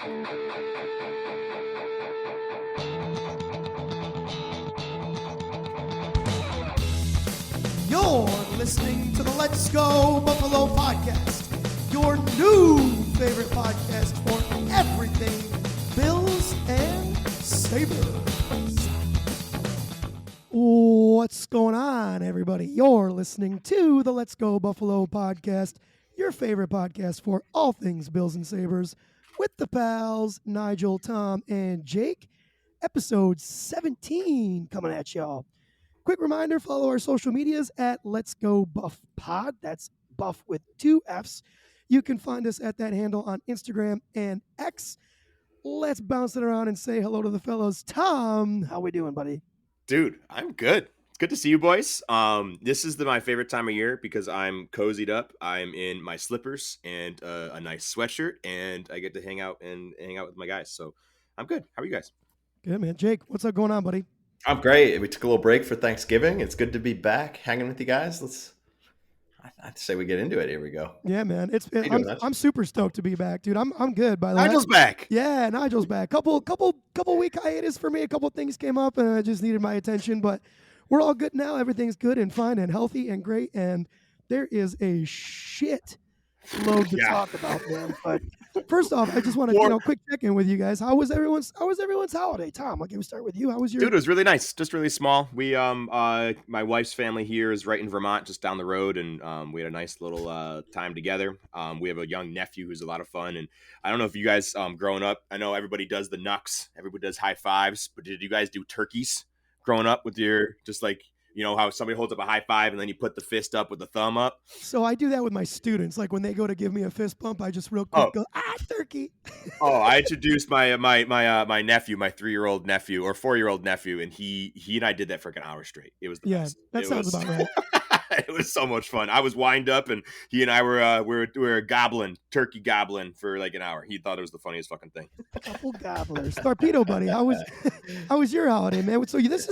You're listening to the Let's Go Buffalo podcast, your new favorite podcast for everything Bills and Sabres. What's going on, everybody? You're listening to the Let's Go Buffalo podcast, your favorite podcast for all things Bills and Sabres, with the pals, Nigel, Tom, and Jake. Episode 17 coming at y'all. Quick reminder, follow our social medias at Let's Go Buff Pod. That's Buff with 2 Fs. You can find us at that handle on Instagram and X. Let's bounce it around and say hello to the fellows. Tom, how we doing, buddy? Dude, I'm good. It's good to see you boys. This is my favorite time of year because I'm cozied up. I'm in my slippers and a nice sweatshirt, and I get to hang out with my guys. So I'm good. How are you guys? Good, man. Jake, what's up going on, buddy? I'm great. We took a little break for Thanksgiving. It's good to be back hanging with you guys. I'd say we get into it. Here we go. Yeah, man. I'm super stoked to be back, dude. I'm good, by the way. Nigel's back. Yeah, Nigel's back. Couple week hiatus for me. A couple things came up and I just needed my attention, but we're all good now. Everything's good and fine and healthy and great, and there is a shit load to talk about, man. But first off, I just want to quick check in with you guys. How was everyone's holiday? Tom, I'll start with you. How was your? Dude, it was really nice. Just really small. We my wife's family here is right in Vermont, just down the road, and we had a nice little time together. We have a young nephew who's a lot of fun, and I don't know if you guys growing up, I know everybody does the knucks, everybody does high fives, but did you guys do turkeys growing up with your, just like, you know how somebody holds up a high five and then you put the fist up with the thumb up? So I do that with my students. Like when they go to give me a fist bump, I just real quick go, turkey. I introduced my nephew, my 3-year-old nephew or 4-year-old nephew, and he and I did that for like an hour straight. It was the best. That sounds about right. It was so much fun. I was wind up, and he and I were turkey gobbling for like an hour. He thought it was the funniest fucking thing. Couple gobblers. Torpedo, buddy. How was your holiday, man? So is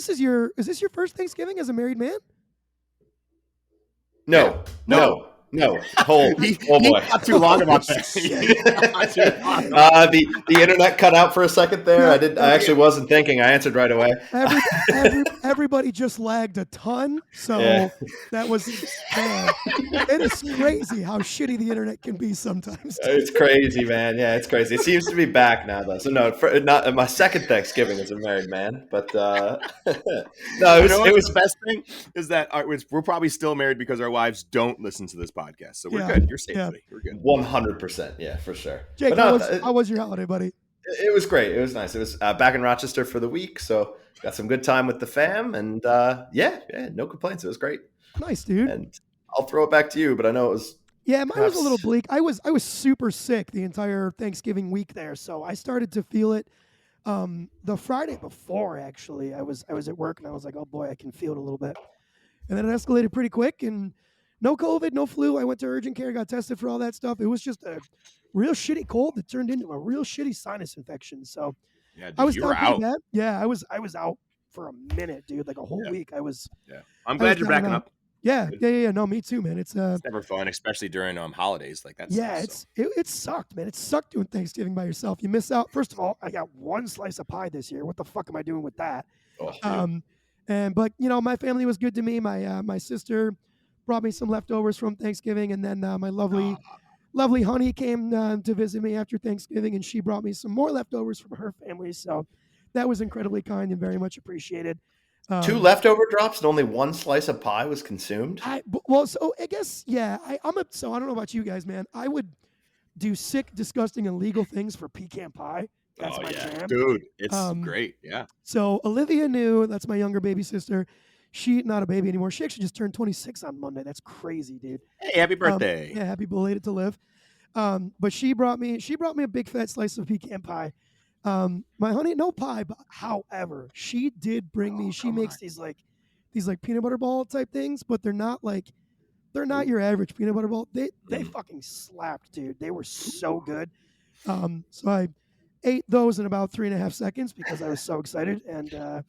this your first Thanksgiving as a married man? No. Oh boy. Not too long about that. The internet cut out for a second there. I actually wasn't thinking. I answered right away. Everybody just lagged a ton. So that was, man, it is crazy how shitty the internet can be sometimes. It's crazy, man. Yeah, it's crazy. It seems to be back now, though. So no, not my second Thanksgiving as a married man, but no, it was the best thing is that we're probably still married because our wives don't listen to this podcast. So we're good. You're safe, buddy. We're good. 100%. Yeah, for sure. Jake, how was your holiday, buddy? It was great. It was nice. It was back in Rochester for the week, so got some good time with the fam, and no complaints. It was great. Nice, dude. And I'll throw it back to you, but I know it was. Yeah, mine was a little bleak. I was super sick the entire Thanksgiving week there, so I started to feel it the Friday before. Actually, I was at work and I was like, oh boy, I can feel it a little bit, and then it escalated pretty quick and. No COVID, no flu. I went to urgent care, got tested for all that stuff. It was just a real shitty cold that turned into a real shitty sinus infection. So yeah, dude, I was you were out. Bad. Yeah, I was out for a minute, dude. Like a whole week. I was. Yeah, I'm glad you're backing up. Yeah. No, me too, man. It's never fun, especially during holidays like that. Yeah, it sucked, man. It sucked doing Thanksgiving by yourself. You miss out. First of all, I got one slice of pie this year. What the fuck am I doing with that? But my family was good to me. My sister brought me some leftovers from Thanksgiving, and then my lovely honey came to visit me after Thanksgiving, and she brought me some more leftovers from her family. So that was incredibly kind and very much appreciated. 2 leftover drops and only 1 slice of pie was consumed. So I guess I don't know about you guys, man. I would do sick, disgusting, illegal things for pecan pie. That's my jam, dude. It's great. Yeah. So Olivia knew. That's my younger baby sister. She not a baby anymore. She actually just turned 26 on Monday. That's crazy, dude. Hey, happy birthday. Happy belated to live. But she brought me a big fat slice of pecan pie. My honey, no pie, but however, she did bring me, she makes these peanut butter ball type things, but they're not your average peanut butter ball. They fucking slapped, dude. They were so good. So I ate those in about 3.5 seconds because I was so excited. And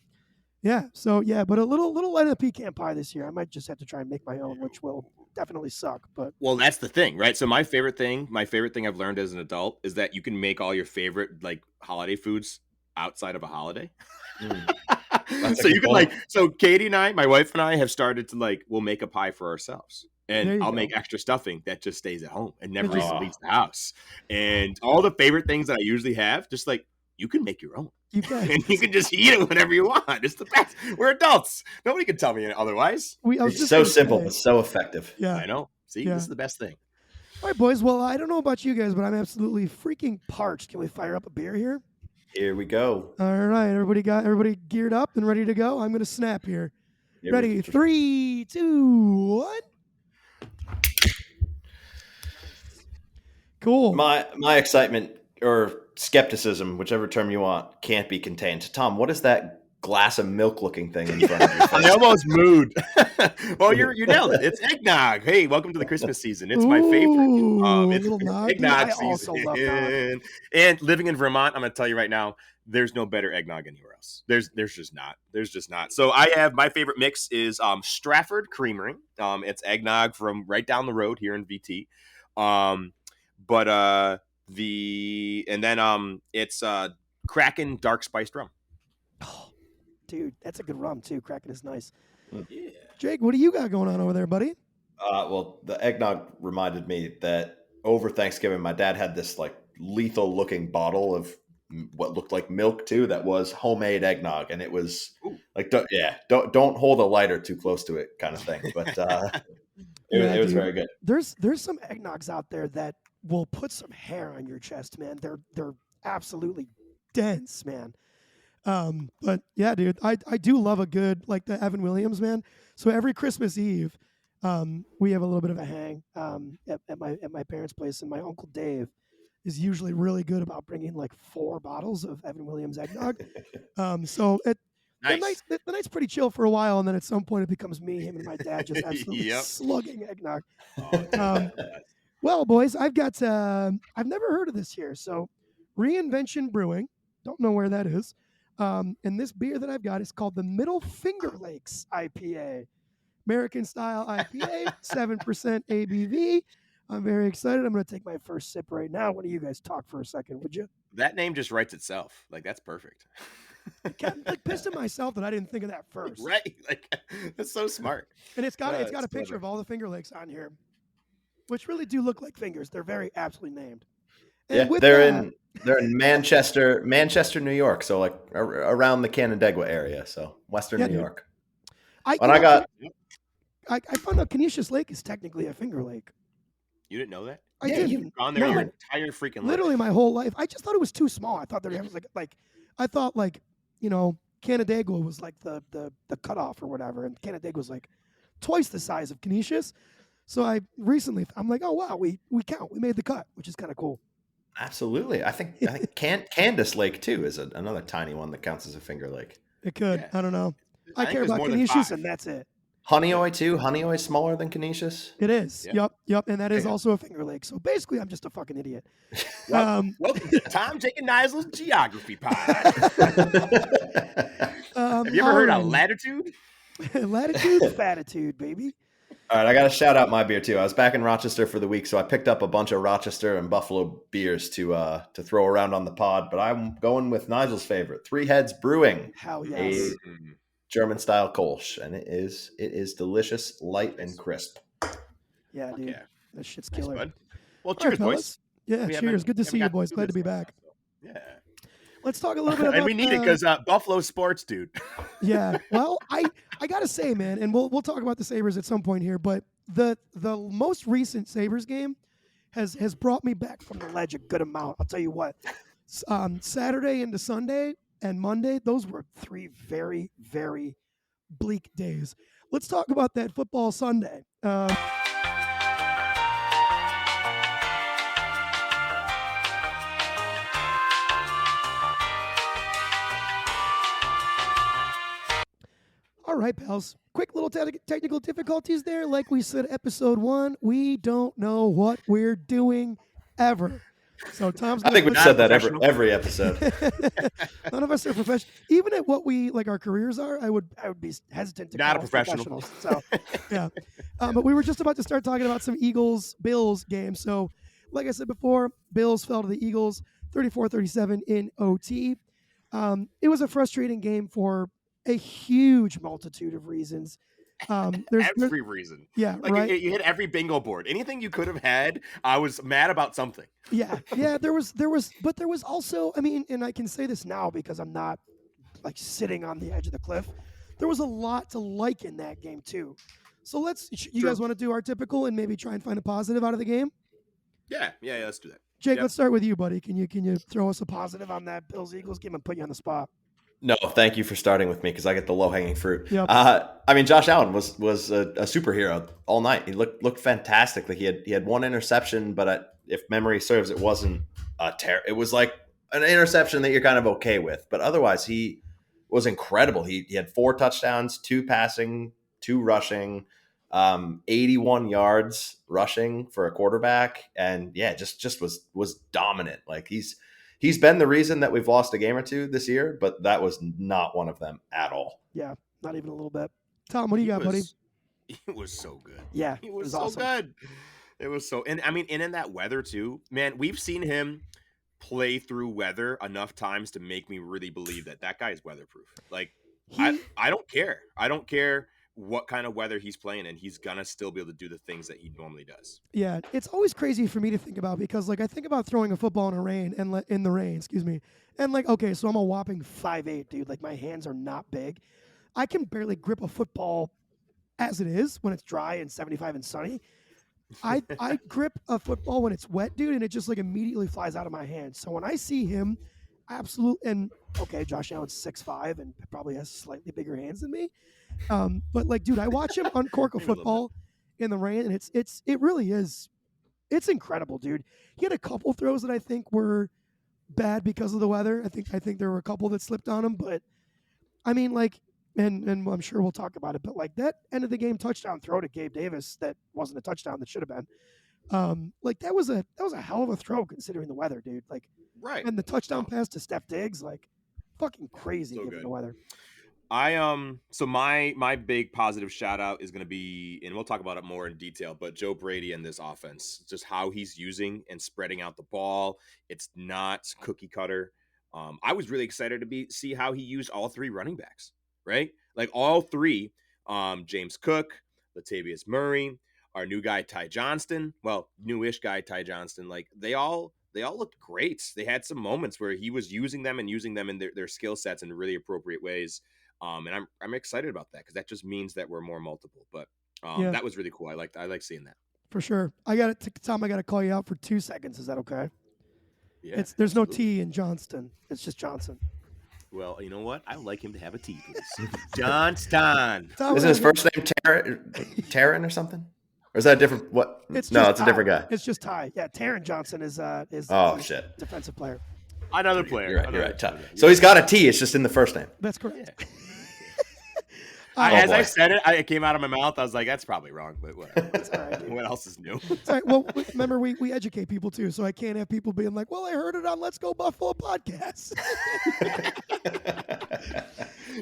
but a little light of the pecan pie this year. I might just have to try and make my own, which will definitely suck. But Well, that's the thing, right? So my favorite thing I've learned as an adult is that you can make all your favorite like holiday foods outside of a holiday. Mm, that's a So you good can point. so Katie and I, my wife and I have started to we'll make a pie for ourselves. And there you I'll go. make extra stuffing that just stays at home and It never just even Oh, leaves the house. And all the favorite things that I usually have, just you can make your own. you can. And you can just eat it whenever you want. It's the best. We're adults. Nobody can tell me otherwise. I was it's just so gonna simple say, but so effective. yeah, I know. See, this yeah. is the best thing. All right, boys. Well, I don't know about you guys, but I'm absolutely freaking parched. Can we fire up a beer here? Here we go. All right, everybody geared up and ready to go. I'm gonna snap here. Here Ready? 3, 2, 1. Cool. My excitement or skepticism, whichever term you want, can't be contained. Tom, what is that glass of milk looking thing in front of your face? I almost moved. Well, you nailed it. It's eggnog. Hey, welcome to the Christmas season. It's my favorite. Ooh, a It's little nog, dude. eggnog I also season. love nog. And living in Vermont, I'm going to tell you right now, there's no better eggnog anywhere else. There's just not. There's just not. So I have my favorite mix is Stratford Creamery. It's eggnog from right down the road here in VT. But it's Kraken dark spiced rum. Oh, dude, that's a good rum too. Kraken is nice. Yeah. Jake, what do you got going on over there, buddy? Well, the eggnog reminded me that over Thanksgiving, my dad had this like lethal looking bottle of what looked like milk too. That was homemade eggnog, and it was Ooh. like, don't hold a lighter too close to it, kind of thing. But it was dude. very good. There's some eggnogs out there that will put some hair on your chest, man. They're absolutely dense, man. But yeah, dude, I do love a good like the Evan Williams, man. So every Christmas Eve, we have a little bit of a hang at my parents' place, and my uncle Dave is usually really good about bringing like 4 bottles of Evan Williams eggnog. So Nice. the night's pretty chill for a while, and then at some point it becomes me, him, and my dad just absolutely Yep. slugging eggnog. Oh, Well, boys, I've got I've never heard of this here. So, Reinvention Brewing, don't know where that is. And this beer that I've got is called the Middle Finger Lakes IPA, American style IPA, 7% ABV. I'm very excited. I'm going to take my first sip right now. One of you guys talk for a second, would you? that name just writes itself. That's perfect. I'm like pissed at myself that I didn't think of that first. Right? That's so smart. And it's got It's a picture clever. of all the Finger Lakes on here, which really do look like fingers. They're very aptly named. And Yeah, with they're that, in Manchester, New York. So like around the Canandaigua area. So Western Yeah, New dude. York. I found out Canisius Lake is technically a finger lake. You didn't know that? I Yeah, didn't. you- Gone there No. your entire freaking life. Literally my whole life. I just thought it was too small. I thought there was I thought Canandaigua was like the cutoff or whatever, and Canandaigua was like twice the size of Canisius. So I'm like, oh wow, we count. We made the cut, which is kind of cool. Absolutely. I think Candace Lake too is another tiny one that counts as a finger lake. It could. Yeah. I don't know. I think care there's about more than Canisius, 5. and that's it. Honeyoy too. Honeyoy smaller than Canisius. It is. Yeah. Yep. And that is Okay. also a finger lake. So basically, I'm just a fucking idiot. Welcome to Tom, Jake, and Nisel's Geography Pod. Have you ever heard of latitude? Latitude, fatitude, baby. All right, I got to shout out my beer too. I was back in Rochester for the week, so I picked up a bunch of Rochester and Buffalo beers to throw around on the pod. But I'm going with Nigel's favorite, Three Heads Brewing, Hell yes. German style Kolsch, and it is delicious, light and crisp. Yeah, dude. Yeah. That shit's Nice, killer. bud. Well, All right, cheers, boys. fellas. Yeah, We cheers. Good to see you, haven't boys. gotten Glad to be this back. one, so, yeah. Let's talk a little bit about. And we need it because Buffalo sports, dude. Yeah. Well, I gotta say, man, and we'll talk about the Sabres at some point here, but the most recent Sabres game has brought me back from the ledge a good amount. I'll tell you what. Saturday into Sunday and Monday, those were 3 very, very bleak days. Let's talk about that football Sunday. All right, pals. Quick little technical difficulties there. Like we said, episode 1, we don't know what we're doing ever. So Tom's I gonna think we've put said that professional. every episode. None of us are professional. Even at what we like our careers are, I would be hesitant to Not call a us professional. professionals. So yeah. But we were just about to start talking about some Eagles Bills games. So like I said before, Bills fell to the Eagles 34-37 in OT. It was a frustrating game for a huge multitude of reasons. There's Every reason. yeah, Like right. you hit every bingo board. Anything you could have had, I was mad about something. Yeah, there was, but there was also, I mean, and I can say this now because I'm not like sitting on the edge of the cliff. There was a lot to like in that game too. So you True. guys want to do our typical and maybe try and find a positive out of the game? Yeah, let's do that. Jake, Yep. let's start with you, buddy. Can you throw us a positive on that Bills Eagles game and put you on the spot? No, thank you for starting with me because I get the low hanging fruit. Yep. I mean, Josh Allen was a superhero all night. He looked fantastic. Like he had one interception, but if memory serves, it wasn't a It was like an interception that you're kind of okay with. But otherwise, he was incredible. He had 4 touchdowns, 2 passing, 2 rushing, 81 yards rushing for a quarterback, and yeah, just was dominant. Like he's been the reason that we've lost a game or two this year, but that was not one of them at all. Yeah, not even a little bit. Tom, what do you got, buddy? It was so good. Yeah, It was it so awesome. good. It was so, and I mean, and in that weather too, man. We've seen him play through weather enough times to make me really believe that guy is weatherproof. Like I don't care. I don't care what kind of weather he's playing in. He's gonna still be able to do the things that he normally does. Yeah, it's always crazy for me to think about because like I think about throwing a football in in the rain, excuse me. And like, okay, so I'm a whopping 5'8", dude. Like my hands are not big. I can barely grip a football as it is when it's dry and 75 and sunny. I grip a football when it's wet, dude, and it just like immediately flies out of my hand. So when I see him, and okay, Josh Allen's 6'5" and probably has slightly bigger hands than me. But like, dude, I watch him uncork a football in the rain, and it really is, it's incredible, dude. He had a couple throws that I think were bad because of the weather. I think there were a couple that slipped on him, but I mean, like, and I'm sure we'll talk about it, but like that end of the game touchdown throw to Gabe Davis that wasn't a touchdown that should have been. Like that was a hell of a throw considering the weather, dude. Like, Right. and the touchdown pass to Steph Diggs, like, fucking crazy So given good. the weather. So my big positive shout out is going to be, and we'll talk about it more in detail, but Joe Brady and this offense, just how he's using and spreading out the ball. It's not cookie cutter. I was really excited to see how he used all 3 running backs, right? Like all 3, James Cook, Latavius Murray, our new guy Ty Johnston, well, newish guy Ty Johnston. Like they all looked great. They had some moments where he was using them in their skill sets in really appropriate ways. And I'm excited about that because that just means that we're more multiple. But Yeah. that was really cool. I like seeing that. For sure. Tom, I got to call you out for 2 seconds. Is that okay? Yeah. There's no absolutely. T in Johnston. It's just Johnson. Well, you know what? I would like him to have a T, please. Johnston. Tom, Isn't his first name Taryn or something? Or is that a different what? It's No, just it's a Ty. different guy. It's just Ty. Yeah, Taron Johnson is Oh shit. defensive player. Another player. You're right. Ty. So he's got a T. It's just in the first name. That's correct. Yeah. As boy. I said it, it came out of my mouth. I was like, "That's probably wrong," but whatever. That's all right, dude. What else is new? It's all right. Well, remember we educate people too, so I can't have people being like, "Well, I heard it on Let's Go Buffalo podcast."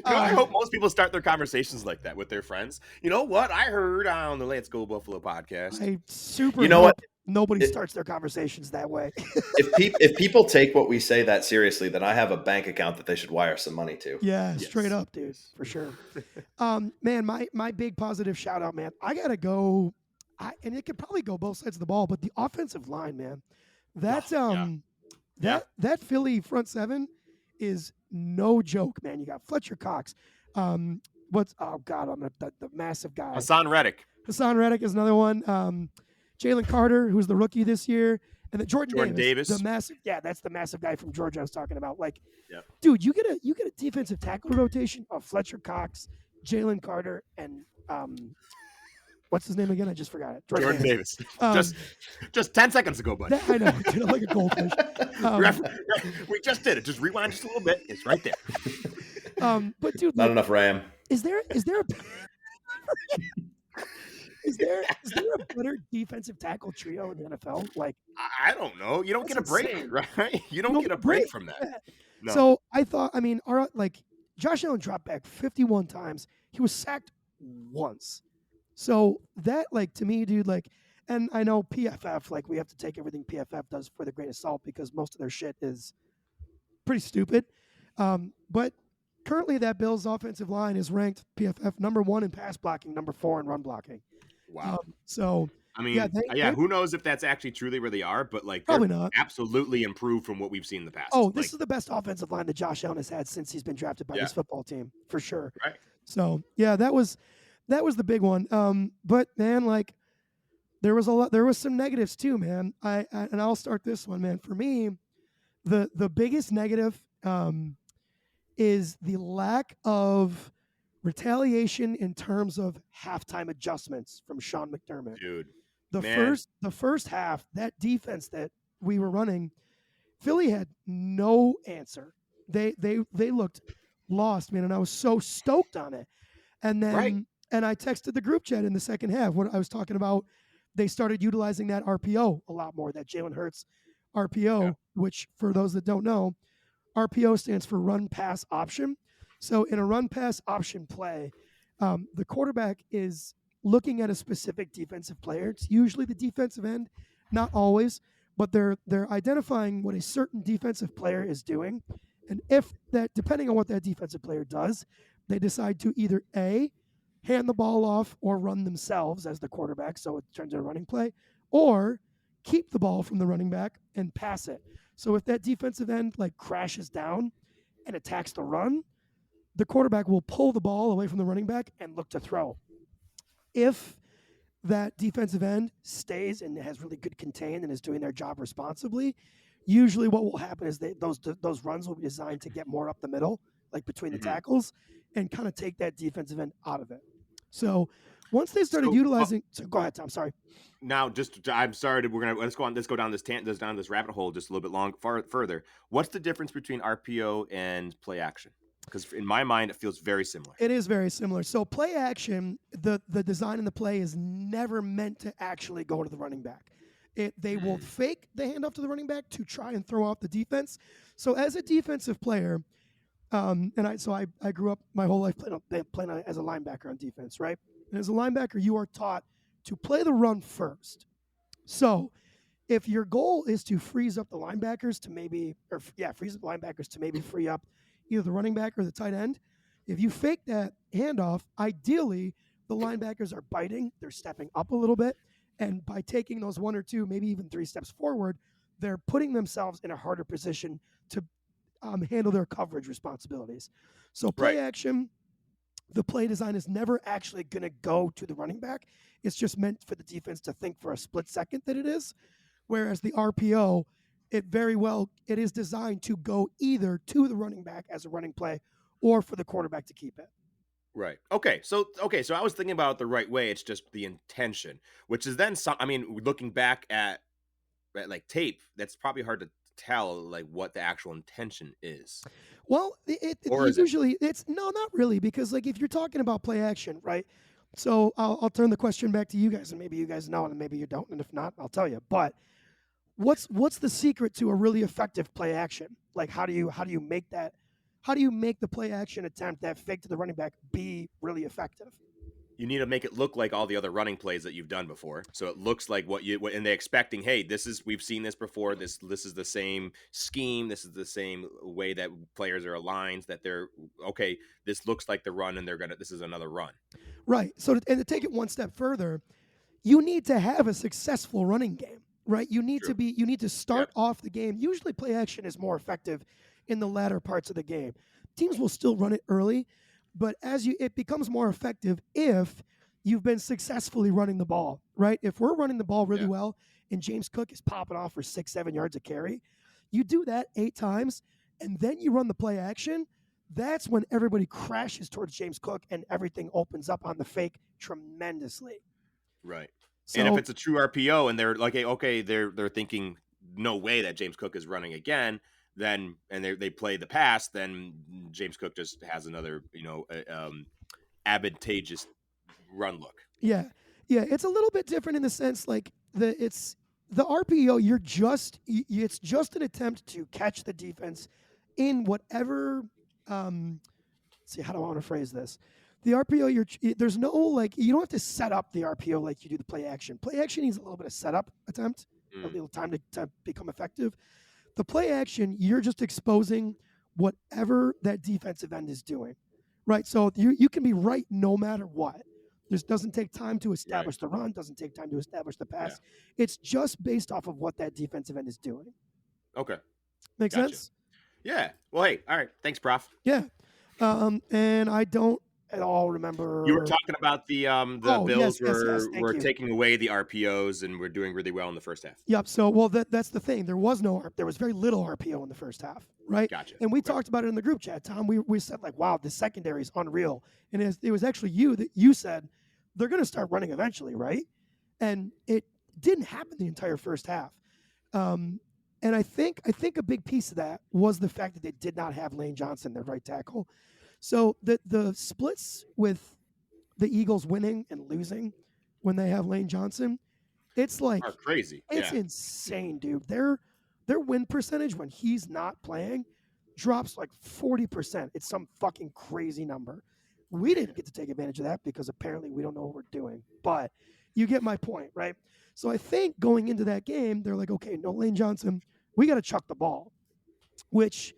I hope most people start their conversations like that with their friends. You know what? I heard on the Let's Go Buffalo podcast. I super. You know what? Nobody starts their conversations that way. If people take what we say that seriously, then I have a bank account that they should wire some money to. Yeah, Yes. straight up, dude, for sure. Man, my big positive shout out, man. I gotta go, and it could probably go both sides of the ball, but the offensive line, man, that that Philly front 7 is no joke, man. You got Fletcher Cox. The massive guy. Hassan Reddick Reddick is another one. Jalen Carter, who's the rookie this year, and then Jordan Davis, the massive. Yeah, that's the massive guy from Georgia I was talking about. Like, dude, you get a defensive tackle rotation of Fletcher Cox, Jalen Carter, and what's his name again? I just forgot it. Jordan Davis. Just 10 seconds ago, buddy. I know, dude, I'm like a goldfish. We just did it. Just rewind just a little bit. It's right there. But dude, Not enough RAM. Is there a is there a better defensive tackle trio in the NFL? Like, I don't know. You don't that's get a break, insane. right? You You don't don't get get a a break break. from that. Yeah. No. So I thought, I mean, like Josh Allen dropped back 51 times. He was sacked once. So that, like, to me, dude, like, and I know PFF, like, we have to take everything PFF does for the grain of salt because most of their shit is pretty stupid. But currently, that Bills offensive line is ranked PFF number 1 in pass blocking, number 4 in run blocking. Wow. So I yeah, mean, they who knows if that's actually truly where they are, but like probably they're not. absolutely improved from what we've seen in the past. Oh, this Like, is the best offensive line that Josh Allen has had since he's been drafted by yeah, this football team, for sure. right. So yeah, that was the big one. But man, like there was some negatives too, man. And I'll start this one, man. For me, the biggest negative is the lack of retaliation in terms of halftime adjustments from Sean McDermott. Dude, The man, first half, that defense that we were running, Philly had no answer. They looked lost, man, and I was so stoked on it. And right. then I texted the group chat in the second half when I was talking about they started utilizing that RPO a lot more, that Jalen Hurts Yeah. RPO, which for those that don't know, RPO stands for run pass option. So in a run pass option play, the quarterback is looking at a specific defensive player. It's usually the defensive end, not always, but they're identifying what a certain defensive player is doing, and if that, depending on what that defensive player does, they decide to either A, hand the ball off or run themselves as the quarterback, so it turns into a running play, or keep the ball from the running back and pass it. So if that defensive end like crashes down and attacks the run, the quarterback will pull the ball away from the running back and look to throw. If that defensive end stays and has really good contain and is doing their job responsibly, usually what will happen is those runs will be designed to get more up the middle, like between the Hmm. tackles, and kind of take that defensive end out of it. So once they started So, utilizing, so go ahead, Tom. Sorry. now, I'm sorry. We're gonna let's go down this rabbit hole just a little bit further. What's the difference between RPO and play action? Because in my mind, it feels very similar. It is very similar. So play action, the design in the play is never meant to actually go to the running back. They will Mm. fake the handoff to the running back to try and throw off the defense. So as a defensive player, I grew up my whole life playing as a linebacker on defense, right? And as a linebacker, you are taught to play the run first. So if your goal is to freeze up the linebackers to freeze up the linebackers to maybe free up either the running back or the tight end, if you fake that handoff, ideally the linebackers are biting, they're stepping up a little bit, and by taking those 1 or 2, maybe even 3 steps forward, they're putting themselves in a harder position to handle their coverage responsibilities. So play Right. action, the play design is never actually going to go to the running back. It's just meant for the defense to think for a split second that it is. Whereas the RPO, it is designed to go either to the running back as a running play or for the quarterback to keep it. Right. So I was thinking about it the right way. It's just the intention, which is then some. I mean, looking back at like tape, that's probably hard to tell like what the actual intention is, Well, or is it? usually it's no, not really, because like if you're talking about play action, right? So I'll turn the question back to you guys, and maybe you guys know, and maybe you don't, and if not, I'll tell you. But what's the secret to a really effective play action? Like how do you make that? How do you make the play action attempt, that fake to the running back, be really effective? You need to make it look like all the other running plays that you've done before. So it looks like and they're expecting, hey, we've seen this before. This is the same scheme. This is the same way that players are aligned, that they're okay. This looks like the run and this is another run. Right. So to take it one step further, you need to have a successful running game, right? True. You need to Yep. start off the game. Usually play action is more effective in the latter parts of the game. Teams will still run it early, but it becomes more effective if you've been successfully running the ball, right? If we're running the ball really Yeah. well and James Cook is popping off for 6, 7 yards a carry, you do that 8 times and then you run the play action. That's when everybody crashes towards James Cook and everything opens up on the fake tremendously. Right. And if So it's a true RPO and they're like, hey, okay, they're thinking no way that James Cook is running again, then and they play the pass, then James Cook just has another advantageous run look. yeah, Yeah, it's a little bit different in the sense like the RPO. It's just an attempt to catch the defense in whatever. Let's see, how do I want to phrase this? The RPO, there's no like you don't have to set up the RPO like you do the play action. Play action needs a little bit of setup attempt, a Mm, little time to become effective. The play action, you're just exposing whatever that defensive end is doing, right? So you can be right no matter what. This doesn't take time to right. establish the run, doesn't take time to establish the Yeah. pass. It's just based off of what that defensive end is doing. Okay. Make Gotcha. sense? Yeah. Well, hey. All right. Thanks, Prof. Yeah. And I don't at all You were remember. talking about the Oh, Bills yes, yes, yes. Thank were you. taking away the RPOs and we're doing really well in the first half. Yep. So, well, that's the thing. There was very little RPO in the first half, right? Gotcha. And we Okay. talked about it in the group chat, Tom. We said like, wow, the secondary is unreal, and it was actually you that you said they're going to start running eventually, right? And it didn't happen the entire first half. Um, and I think a big piece of that was the fact that they did not have Lane Johnson, their right tackle. So the splits with the Eagles winning and losing when they have Lane Johnson, it's Are like crazy. it's Yeah. insane, dude. Their win percentage when he's not playing drops like 40%. It's some fucking crazy number. We didn't get to take advantage of that because apparently we don't know what we're doing. But you get my point, right? So I think going into that game, they're like, okay, no Lane Johnson, we got to chuck the ball, which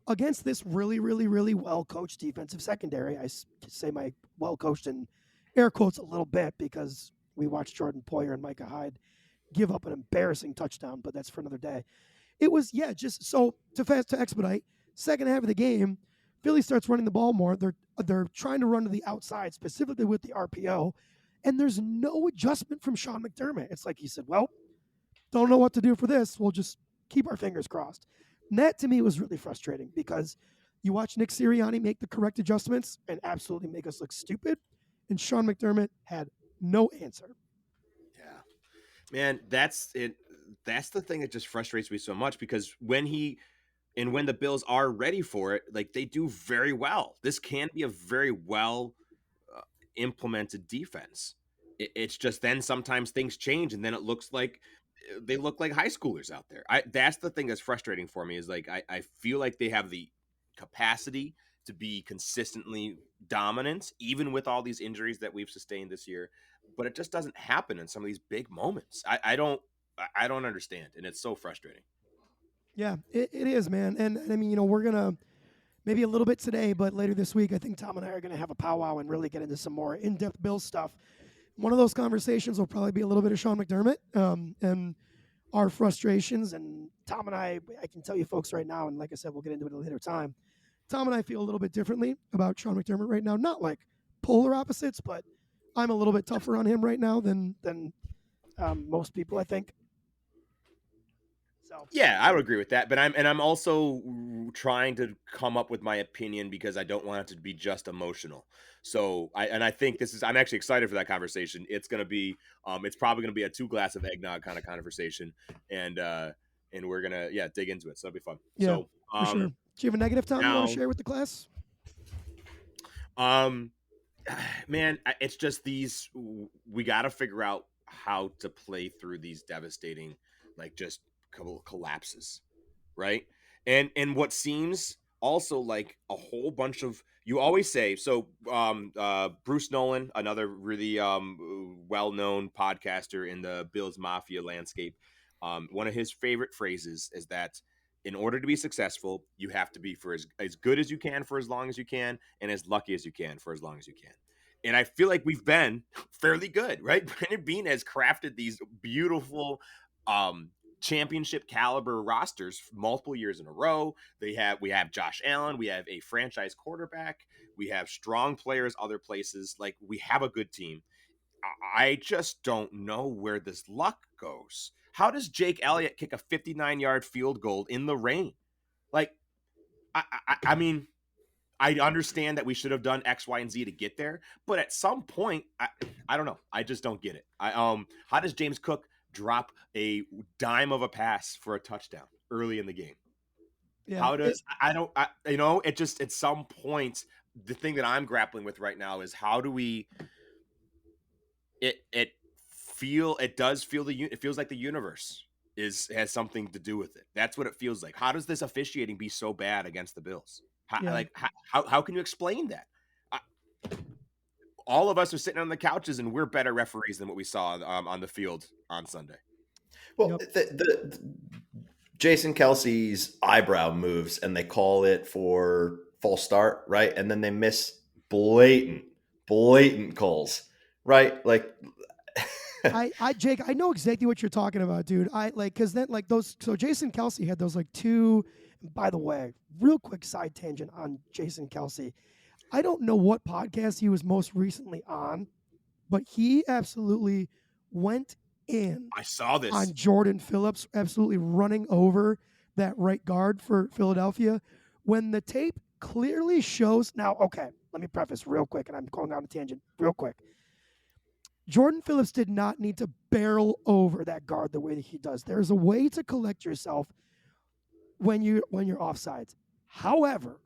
against this really, really, really well coached defensive secondary, say my well coached in air quotes a little bit because we watched Jordan Poyer and Micah Hyde give up an embarrassing touchdown, but that's for another day. It was, yeah, just so to expedite. Second half of the game, Philly starts running the ball more. They're trying to run to the outside, specifically with the RPO, and there's no adjustment from Sean McDermott. It's like he said, "Well, don't know what to do for this. We'll just keep our fingers crossed." And that to me was really frustrating because you watch Nick Sirianni make the correct adjustments and absolutely make us look stupid, and Sean McDermott had no answer. Yeah. Man, that's it. That's the thing that just frustrates me so much because when the Bills are ready for it, like they do very well. This can be a very well uh, implemented defense. It's just then sometimes things change and then it looks like they look like high schoolers out there. That's the thing that's frustrating for me is like I feel like they have the capacity to be consistently dominant, even with all these injuries that we've sustained this year. But it just doesn't happen in some of these big moments. I don't understand, and it's so frustrating. Yeah, it is, man. And I mean, we're gonna maybe a little bit today, but later this week, I think Tom and I are gonna have a powwow and really get into some more in-depth Bills stuff. One of those conversations will probably be a little bit of Sean McDermott and our frustrations. And Tom and I can tell you folks right now, and like I said, we'll get into it at a later time. Tom and I feel a little bit differently about Sean McDermott right now. Not like polar opposites, but I'm a little bit tougher on him right now than most people, I think. So Yeah, I would agree with that, but I'm also trying to come up with my opinion because I don't want it to be just emotional. So I think I'm actually excited for that conversation. It's probably gonna be a 2 glass of eggnog kind of conversation, and we're gonna dig into it. So it'll be fun. yeah, So for sure. Do you have a negative, Tom, you want to now share with the class? um man, it's just we got to figure out how to play through these devastating like just collapses, right? And what seems also like a whole bunch of you always say so Bruce Nolan, another really well-known podcaster in the Bills Mafia landscape, one of his favorite phrases is that in order to be successful, you have to be for as good as you can for as long as you can and as lucky as you can for as long as you can. And I feel like we've been fairly good, right? Brandon Bean has crafted these beautiful um championship caliber rosters multiple years in a row. We have Josh Allen, we have a franchise quarterback, we have strong players other places. Like we have a good team. I just don't know where this luck goes. How does Jake Elliott kick a 59-yard field goal in the rain? Like I mean, I understand that we should have done X, Y, and Z to get there, but at some point, I don't know. I just don't get it. How does James Cook drop a dime of a pass for a touchdown early in the game? Yeah, How does it just at some point the thing that I'm grappling with right now is how do we it does feel it feels like the universe has something to do with it. That's what it feels like. How does this officiating be so bad against the Bills? Yeah. How can you explain that? I, all of us are sitting on the couches and we're better referees than what we saw on the field on Sunday. Well, Yep. the Jason Kelsey's eyebrow moves and they call it for false start, right? And then they miss blatant calls, right? Like, Jake, I know exactly what you're talking about, dude. Cause then those, so Jason Kelsey had those two, by the way, real quick side tangent on Jason Kelsey. I don't know what podcast he was most recently on, but he absolutely went in I saw this. on Jordan Phillips, absolutely running over that right guard for Philadelphia when the tape clearly shows. Now, okay, let me preface real quick, and I'm going on a tangent real quick. Jordan Phillips did not need to barrel over that guard the way that he does. There's a way to collect yourself when you're offsides. However,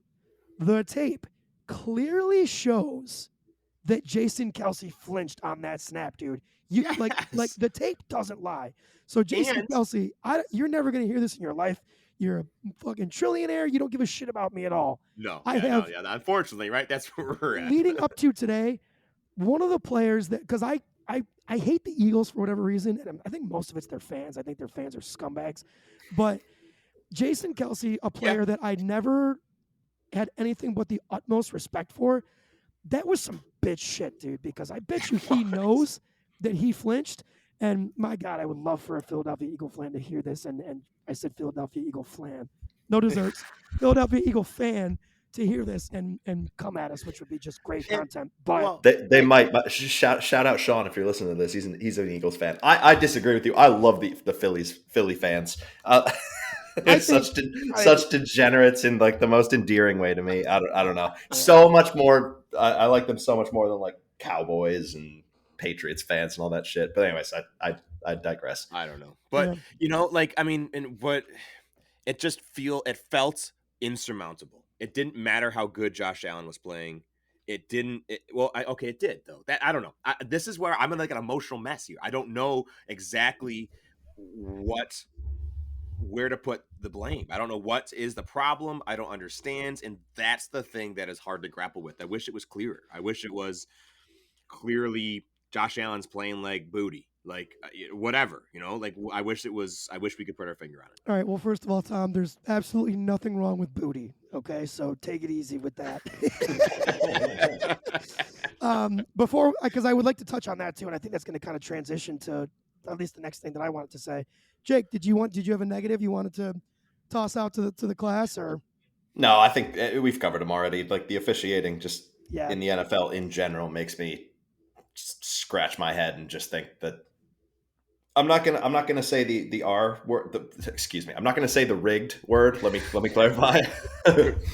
the tape clearly shows that Jason Kelsey flinched on that snap, dude. You like Yes. the tape doesn't lie. So Jason And Kelsey, you're never gonna hear this in your life. You're a fucking trillionaire. You don't give a shit about me at all. no, I yeah, no, have yeah. Unfortunately, right? That's where we're at. leading up to today, one of the players that because I hate the Eagles for whatever reason, and I think most of it's their fans. I think their fans are scumbags. But Jason Kelsey, a Yeah. player that I never had anything but the utmost respect for, that was some bitch shit, dude, because I bet you he knows that he flinched. And my God, I would love for a Philadelphia Eagle fan to hear this. And I said Philadelphia Eagle fan. No desserts. Philadelphia Eagle fan to hear this and come at us, which would be just great And content. But well, they might, but shout out Sean if you're listening to this. He's an Eagles fan. I disagree with you. I love the Philly fans. I It's think such degenerates in like the most endearing way to me. I don't know. So much more. I like them so much more than like Cowboys and Patriots fans and all that shit. But anyways, I digress. I don't know. But like I mean, and what it felt insurmountable. It didn't matter how good Josh Allen was playing. It didn't. Okay, it did though. That I don't know. This is where I'm in like an emotional mess here. I don't know exactly where to put the blame. I don't know what is the problem. I don't understand, and that's the thing that is hard to grapple with. I wish it was clearer. I wish it was clearly Josh Allen's playing like booty, like whatever, like I wish we could put our finger on it. All right. Well, first of all, Tom, there's absolutely nothing wrong with booty. Okay, so take it easy with that. Before, because I would like to touch on that too, and I think that's going to kind of transition to at least the next thing that I wanted to say. Jake, did you have a negative you wanted to toss out to the class, or? No, I think we've covered them already. Like the officiating, just Yeah. in the NFL in general, makes me scratch my head and just think that I'm not gonna say the R word. Excuse me. I'm not gonna say the rigged word. Let me clarify.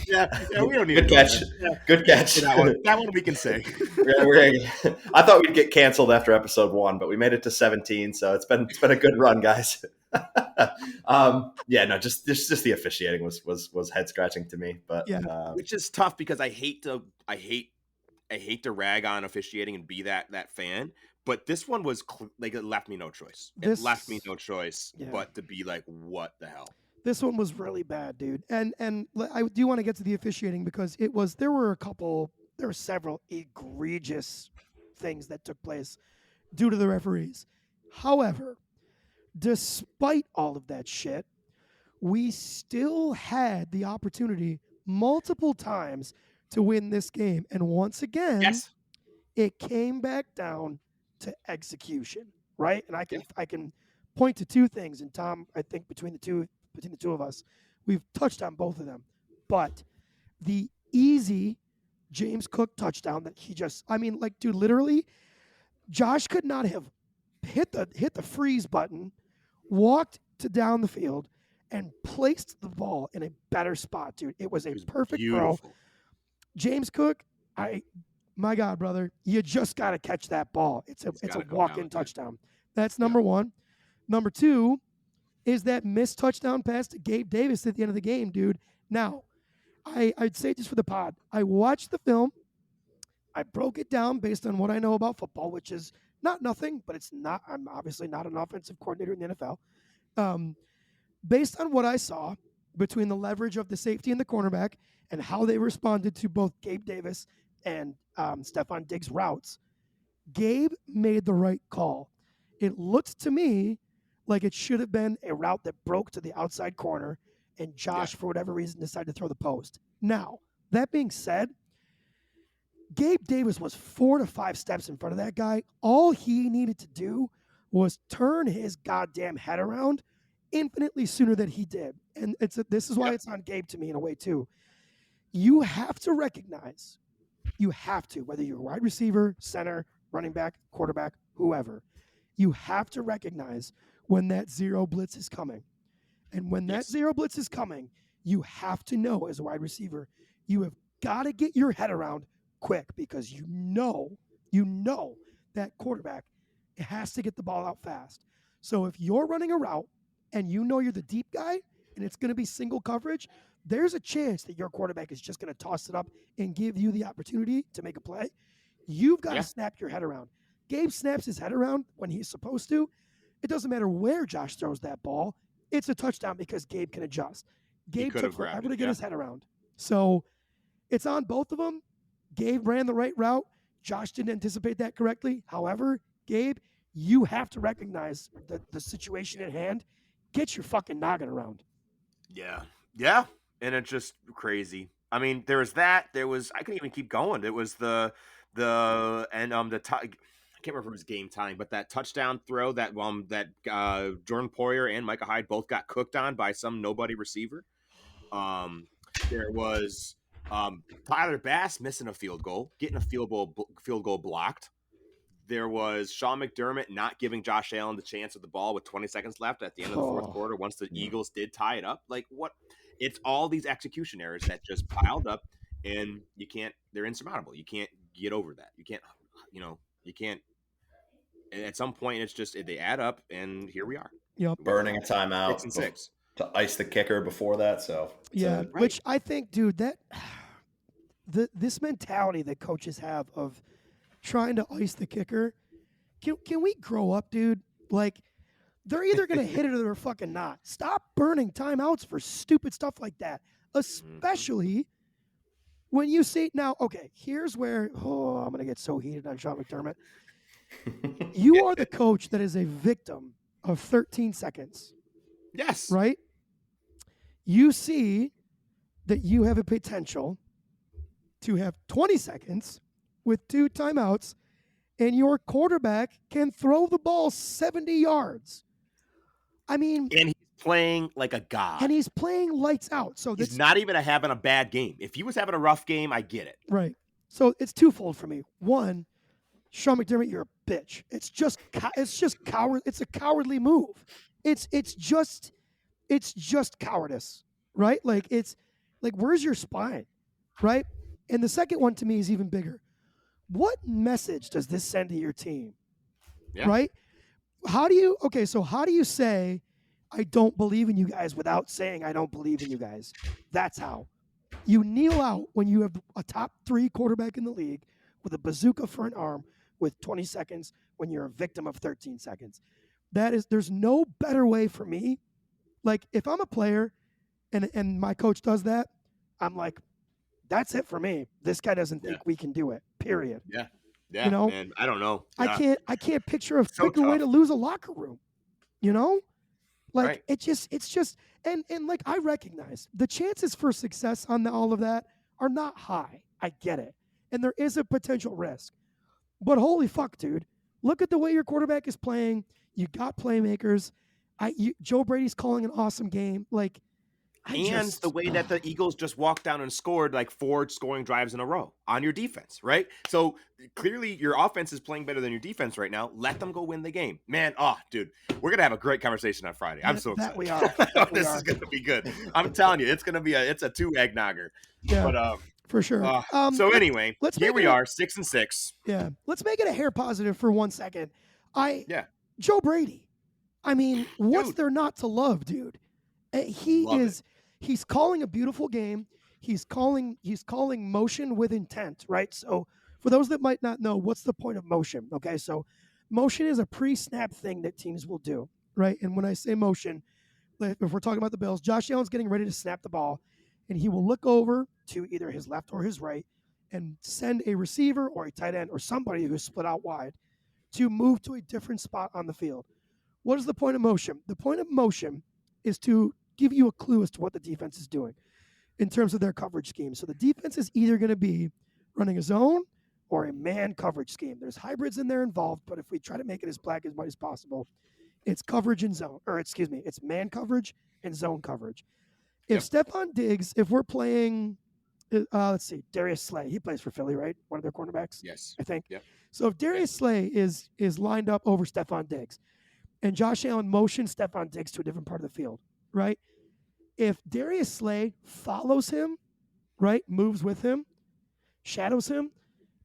yeah, we don't need good to catch. Good catch. That one we can say. I thought we'd get canceled after episode 1, but we made it to 17, so it's been a good run, guys. No, just the officiating was head scratching to me, but which is tough because I hate to rag on officiating and be that fan. But this one was like it left me no choice. It left me no choice but to be like, what the hell? This one was really bad, dude. And I do want to get to the officiating because there were several egregious things that took place due to the referees. However, despite all of that shit, we still had the opportunity multiple times to win this game. And once again, it came back down to execution, right? And I can point to two things, and Tom, I think between the two of us, we've touched on both of them. But the easy James Cook touchdown that dude, literally, Josh could not have hit the freeze button, walked to down the field, and placed the ball in a better spot, dude. It was perfect beautiful throw. James Cook, my God, brother, you just got to catch that ball. It's a walk-in touchdown. That's number one. Number two is that missed touchdown pass to Gabe Davis at the end of the game, dude. Now, I'd say just for the pod, I watched the film. I broke it down based on what I know about football, which is Not nothing, but it's not. I'm obviously not an offensive coordinator in the NFL. Um, Based on what I saw between the leverage of the safety and the cornerback and how they responded to both Gabe Davis and Stephon Diggs' routes, Gabe made the right call. It looked to me like it should have been a route that broke to the outside corner, and Yeah. Josh, for whatever reason, decided to throw the post. Now, that being said, Gabe Davis was 4 to 5 steps in front of that guy. All he needed to do was turn his goddamn head around infinitely sooner than he did. And this is why Yep. it's on Gabe to me in a way too. You have to recognize, whether you're a wide receiver, center, running back, quarterback, whoever, you have to recognize when that zero blitz is coming. And when that Yes. zero blitz is coming, you have to know as a wide receiver, you have got to get your head around quick because you know that quarterback has to get the ball out fast. So if you're running a route and you know you're the deep guy and it's going to be single coverage, there's a chance that your quarterback is just going to toss it up and give you the opportunity to make a play. You've got Yeah. to snap your head around. Gabe snaps his head around when he's supposed to. It doesn't matter where Josh throws that ball. It's a touchdown because Gabe can adjust. Gabe could took have grabbed forever it, to get yeah. his head around. So it's on both of them. Gabe ran the right route. Josh didn't anticipate that correctly. However, Gabe, you have to recognize the situation at hand. Get your fucking noggin around. Yeah. Yeah. And it's just crazy. I mean, there was that. There was I couldn't even keep going. It was the I can't remember if it was game time, but that touchdown throw that Jordan Poyer and Micah Hyde both got cooked on by some nobody receiver. There was Tyler Bass missing a field goal, getting a field goal blocked. There was Sean McDermott not giving Josh Allen the chance of the ball with 20 seconds left at the end of the fourth quarter once the Eagles did tie it up. Like, what? It's all these execution errors that just piled up, and they're insurmountable. You can't get over that. You can't. And at some point, it's just they add up, and here we are. Yep. Burning a 6 timeout and 6. to ice the kicker before that. So Yeah, Right. which I think, dude, that this mentality that coaches have of trying to ice the kicker, can we grow up, dude? Like, they're either going to hit it or they're fucking not. Stop burning timeouts for stupid stuff like that, especially when you see now. Okay, here's where I'm going to get so heated on Sean McDermott. You are the coach that is a victim of 13 seconds, Yes. right? You see that you have a potential to have 20 seconds with 2 timeouts, and your quarterback can throw the ball 70 yards. I mean, And he's playing like a god. and he's playing lights out. So He's that's not even having a bad game. If he was having a rough game, I get it. right. So it's twofold for me. One, Sean McDermott, you're a bitch. It's just coward. It's a cowardly move. It's just cowardice, right? Like it's like where's your spine, right? And the second one to me is even bigger. What message does this send to your team? Yeah. Right? How do you say I don't believe in you guys without saying I don't believe in you guys? That's how. You kneel out when you have a top 3 quarterback in the league with a bazooka for an arm with 20 seconds when you're a victim of 13 seconds. There's no better way for me. Like if I'm a player and my coach does that, I'm like, that's it for me. This guy doesn't think we can do it. Period. Yeah. Yeah. You know? Man, I don't know. Yeah. I can't picture a So quicker way to tough. lose a locker room. You know? Like Right. it's just and like I recognize the chances for success on all of that are not high. I get it. And there is a potential risk. But holy fuck, dude. Look at the way your quarterback is playing. You got playmakers. Joe Brady's calling an awesome game. Like The way that the Eagles just walked down and scored like 4 scoring drives in a row on your defense, right? So clearly your offense is playing better than your defense right now. Let them go win the game. Man, dude, we're going to have a great conversation on Friday. I'm so excited. That we are. This is going to be good. I'm telling you, it's going to be it's a 2 eggnog. Yeah, But for sure. so anyway, let's here make we it are, 6 and 6. Yeah, let's make it a hair positive for 1 second. Yeah. Joe Brady. I mean, what's Dude. there not to love, dude? He's calling a beautiful game. He's calling motion with intent, right? So for those that might not know, what's the point of motion? Okay, so motion is a pre-snap thing that teams will do, right? And when I say motion, if we're talking about the Bills, Josh Allen's getting ready to snap the ball, and he will look over to either his left or his right and send a receiver or a tight end or somebody who's split out wide to move to a different spot on the field. What is the point of motion? The point of motion is to give you a clue as to what the defense is doing in terms of their coverage scheme. So the defense is either going to be running a zone or a man coverage scheme. There's hybrids in there involved, but if we try to make it as black and white as possible, it's coverage and zone, or excuse me, it's man coverage and zone coverage. If Stephon Diggs, if we're playing, let's see, Darius Slay, he plays for Philly, right? One of their cornerbacks, Yes. I think. Yep. So if Darius Slay is lined up over Stephon Diggs, and Josh Allen motions Stephon Diggs to a different part of the field, right? If Darius Slay follows him, right, moves with him, shadows him,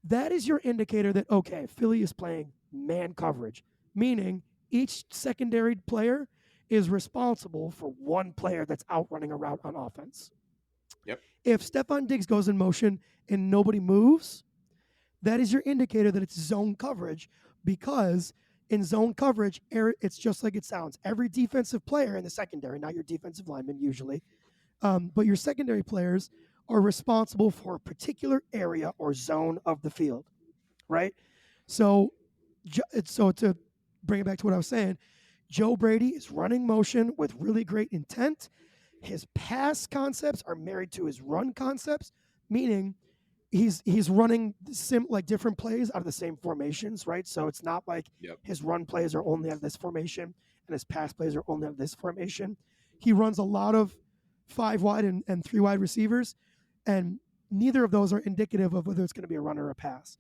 that is your indicator that, okay, Philly is playing man coverage, meaning each secondary player is responsible for one player that's out running a route on offense. Yep. If Stephon Diggs goes in motion and nobody moves, that is your indicator that it's zone coverage, because in zone coverage, it's just like it sounds. Every defensive player in the secondary, not your defensive lineman usually, but your secondary players are responsible for a particular area or zone of the field, right? So to bring it back to what I was saying, Joe Brady is running motion with really great intent. His pass concepts are married to his run concepts, meaning he's running like different plays out of the same formations, right? So it's not like his run plays are only out of this formation and his pass plays are only out of this formation. He runs a lot of 5 wide and 3 wide receivers, and neither of those are indicative of whether it's going to be a run or a pass.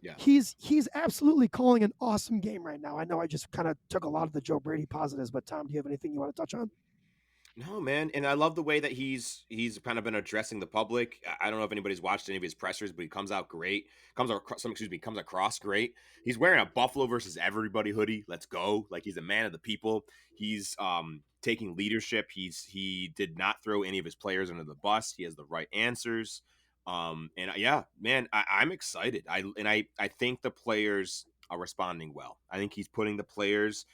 Yeah. He's absolutely calling an awesome game right now. I know I just kind of took a lot of the Joe Brady positives, but Tom, do you have anything you want to touch on? No, man, and I love the way that he's kind of been addressing the public. I don't know if anybody's watched any of his pressers, but he comes out great. Comes across great. He's wearing a Buffalo versus everybody hoodie. Let's go! Like, he's a man of the people. He's taking leadership. He did not throw any of his players under the bus. He has the right answers. And yeah, man, I'm excited. I think the players are responding well. I think he's putting the players.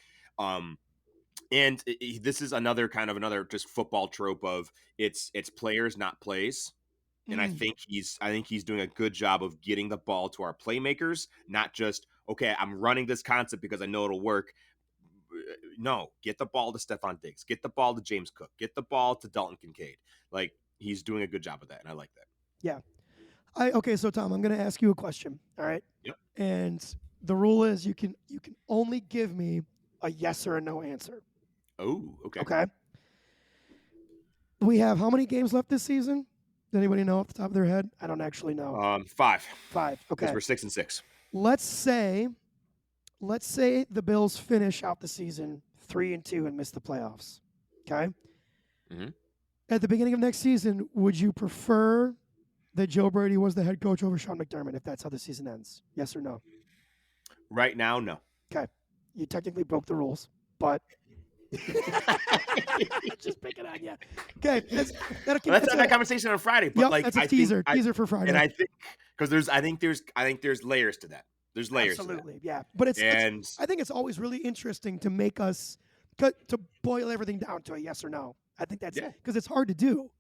And this is another just football trope of it's players, not plays. And I think he's doing a good job of getting the ball to our playmakers, not just, okay, I'm running this concept because I know it'll work. No, get the ball to Stephon Diggs, get the ball to James Cook, get the ball to Dalton Kincaid. Like, he's doing a good job of that, and I like that. Yeah. Okay, so Tom, I'm going to ask you a question. All right. Yep. And the rule is you can only give me a yes or a no answer. Oh, okay. Okay. We have how many games left this season? Does anybody know off the top of their head? I don't actually know. 5. 5. Okay. Because we're 6-6. Let's say the Bills finish out the season 3-2 and miss the playoffs. Okay. Mm-hmm. At the beginning of next season, would you prefer that Joe Brady was the head coach over Sean McDermott if that's how the season ends? Yes or no? Right now, no. Okay. You technically broke the rules, but just picking on you. Okay, let's have that conversation on Friday. But that's a teaser for Friday. And I think because I think there's layers to that. There's layers. Absolutely, to that. Yeah. But I think it's always really interesting to make us to boil everything down to a yes or no. I think that's because it's hard to do.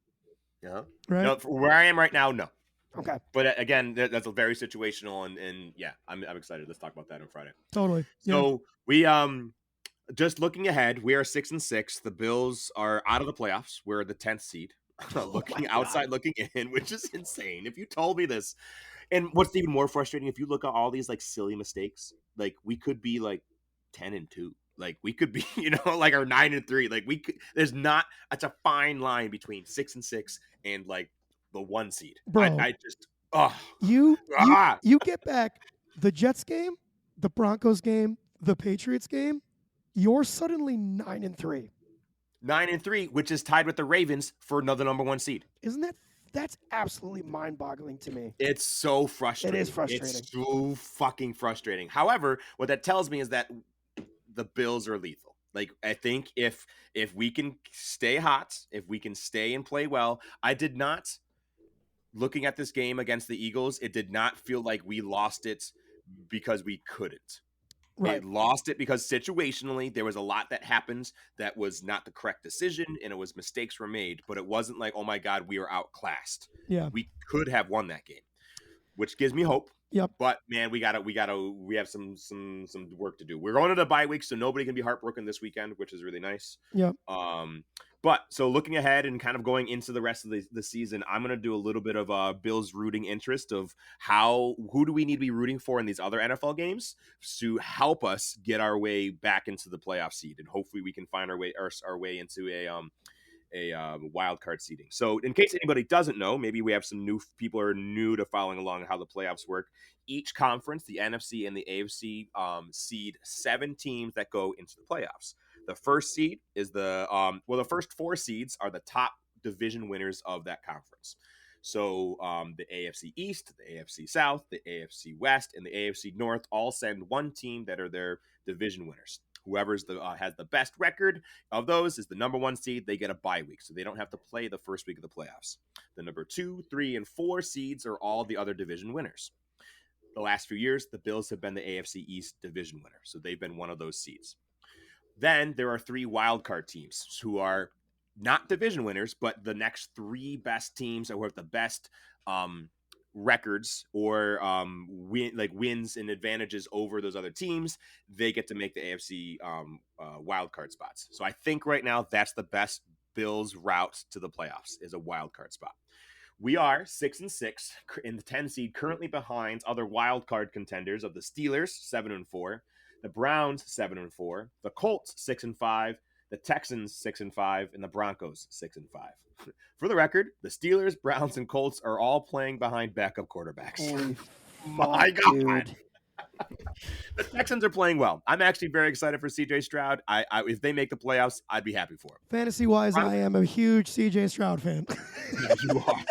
Yeah. Right. No, where I am right now, no. Okay. But again, that's a very situational, and yeah, I'm excited. Let's talk about that on Friday. Totally. So we just looking ahead, we are 6-6. The Bills are out of the playoffs. We're the 10th seed. Looking outside, looking in, which is insane. If you told me this, and what's even more frustrating, if you look at all these like silly mistakes, like we could be like 10-2. Like we could be, like our 9-3. Like we could. There's not. It's a fine line between 6-6 and like the 1 seed. Bro, I just. You get back the Jets game, the Broncos game, the Patriots game. You're suddenly 9-3. 9-3, which is tied with the Ravens for another number 1 seed. Isn't that's absolutely mind-boggling to me. It's so frustrating. It is frustrating. It's so fucking frustrating. However, what that tells me is that the Bills are lethal. Like, I think if we can stay hot, if we can stay and play well, I did not, looking at this game against the Eagles, it did not feel like we lost it because we couldn't. Right. It lost it because situationally there was a lot that happened that was not the correct decision, and it was mistakes were made, but it wasn't like, oh my God, we were outclassed. Yeah. We could have won that game, which gives me hope. Yep. But man, we have some work to do. We're going to the bye week, so nobody can be heartbroken this weekend, which is really nice. Yep. But so looking ahead and kind of going into the rest of the season, I'm going to do a little bit of Bill's rooting interest of who do we need to be rooting for in these other NFL games to help us get our way back into the playoff seed, and hopefully we can find our way into a wild card seeding. So in case anybody doesn't know, maybe we have some new people are new to following along how the playoffs work. Each conference, the NFC and the AFC, seed 7 teams that go into the playoffs. The first seed is the first 4 seeds are the top division winners of that conference. So the AFC East, the AFC South, the AFC West, and the AFC North all send one team that are their division winners. Whoever's has the best record of those is the number 1 seed. They get a bye week, so they don't have to play the first week of the playoffs. The number 2, 3, and 4 seeds are all the other division winners. The last few years, the Bills have been the AFC East division winner, so they've been one of those seeds. Then there are 3 wildcard teams who are not division winners, but the next 3 best teams who have the best records or wins and advantages over those other teams. They get to make the AFC wildcard spots. So I think right now that's the best Bills route to the playoffs is a wildcard spot. We are 6-6 in the 10 seed, currently behind other wildcard contenders of the Steelers 7-4. The Browns 7-4, the Colts 6-5, the Texans 6-5, and the Broncos 6-5. For the record, the Steelers, Browns, and Colts are all playing behind backup quarterbacks. Holy My fuck, God. dude. The Texans are playing well. I'm actually very excited for CJ Stroud. If they make the playoffs, I'd be happy for him. Fantasy wise, I am a huge CJ Stroud fan. You are.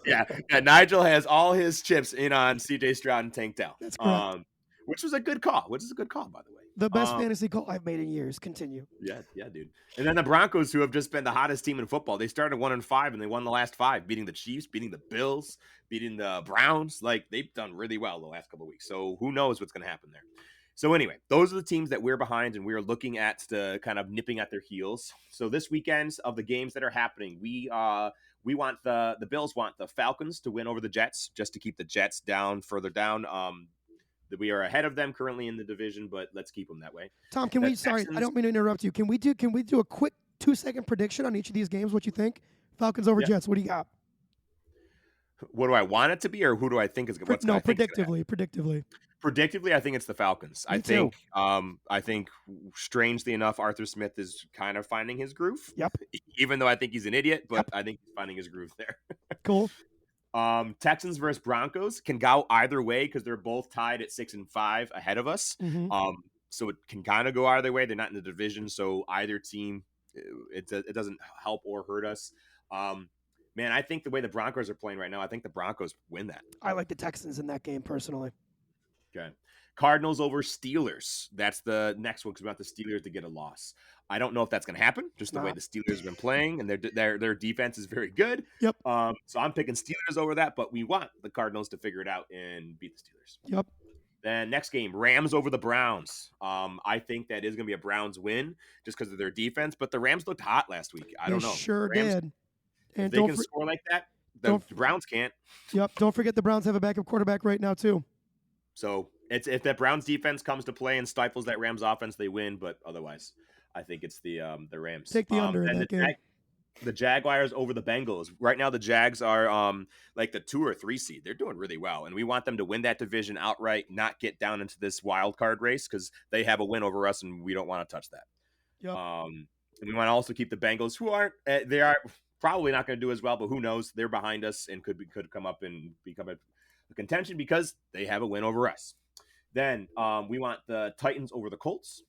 Yeah. Nigel has all his chips in on CJ Stroud and Tank Dell. That's correct. Which was a good call. Which is a good call, by the way. The best fantasy call I've made in years. Continue. Yeah, dude. And then the Broncos, who have just been the hottest team in football, they started 1-5 and they won the last 5, beating the Chiefs, beating the Bills, beating the Browns. Like, they've done really well the last couple of weeks. So who knows what's going to happen there. So anyway, those are the teams that we're behind and we're looking at the kind of nipping at their heels. So this weekend of the games that are happening, we want the Bills want the Falcons to win over the Jets just to keep the Jets further down. We are ahead of them currently in the division, but let's keep them that way. Tom, sorry, I don't mean to interrupt you. Can we do a quick 2-second prediction on each of these games? What you think? Falcons over Jets. What do you got? What do I want it to be, or who do I think is going to? Predictively. Predictively, I think it's the Falcons. Me too. I think, strangely enough, Arthur Smith is kind of finding his groove. Yep. Even though I think he's an idiot, but I think he's finding his groove there. Cool. Texans versus Broncos can go either way because they're both tied at 6-5 ahead of us. Mm-hmm. So it can kind of go either way. They're not in the division, so either team, it doesn't help or hurt us. Man, I think the way the Broncos are playing right now, I think the Broncos win that. I like the Texans in that game personally. Okay. Cardinals over Steelers. That's the next one because we want the Steelers to get a loss. I don't know if that's going to happen, just the way the Steelers have been playing, and their defense is very good. Yep. So I'm picking Steelers over that, but we want the Cardinals to figure it out and beat the Steelers. Yep. Then next game, Rams over the Browns. I think that is going to be a Browns win just because of their defense, but the Rams looked hot last week. I don't know. Sure Rams, did. And if they can score like that, the Browns can't. Yep. Don't forget the Browns have a backup quarterback right now too. So if that Browns defense comes to play and stifles that Rams offense, they win. But otherwise, I think it's the Rams. Take the under in that game. The Jaguars over the Bengals. Right now, the Jags are like the 2 or 3 seed. They're doing really well, and we want them to win that division outright, not get down into this wild card race because they have a win over us, and we don't want to touch that. Yep. And we want to also keep the Bengals, who aren't they are probably not going to do as well, but who knows? They're behind us and could come up and become a contention because they have a win over us. Then we want the Titans over the Colts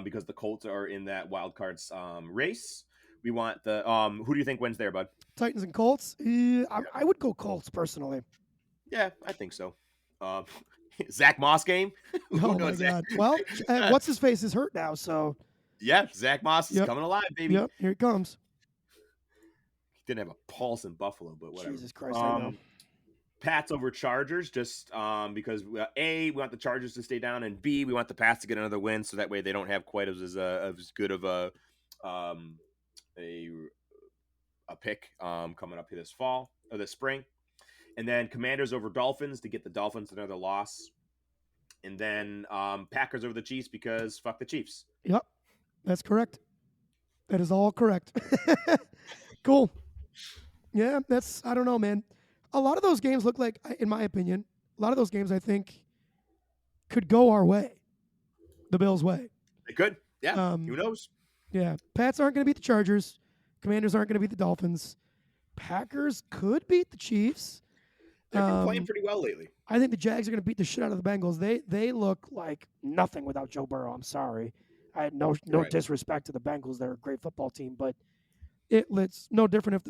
because the Colts are in that wild cards race. We want the who do you think wins there, bud? Titans and Colts? I would go Colts personally. Yeah, I think so. Zach Moss game? Oh my God. Well, what's his face is hurt now, so yeah, Zach Moss is coming alive, baby. Yep, here it comes. He didn't have a pulse in Buffalo, but whatever. Jesus Christ, I know. Pats over Chargers, just because A, we want the Chargers to stay down, and B, we want the Pats to get another win, so that way they don't have quite as good of um, a a pick coming up here this fall or this spring. And then Commanders over Dolphins to get the Dolphins another loss. And then Packers over the Chiefs because fuck the Chiefs. Yep, that's correct. That is all correct. Cool. Yeah, that's, I don't know, man. A lot of those games look like, in my opinion, a lot of those games I think could go our way, the Bills' way. They could. Yeah. Who Um, knows? yeah, Pats aren't going to beat the Chargers. Commanders aren't going to beat the Dolphins. Packers could beat the Chiefs. They've been playing pretty well lately. I think the Jags are going to beat the shit out of the Bengals. They look like nothing without Joe Burrow. I'm sorry. I had no Right. disrespect to the Bengals. They're a great football team, but it's no different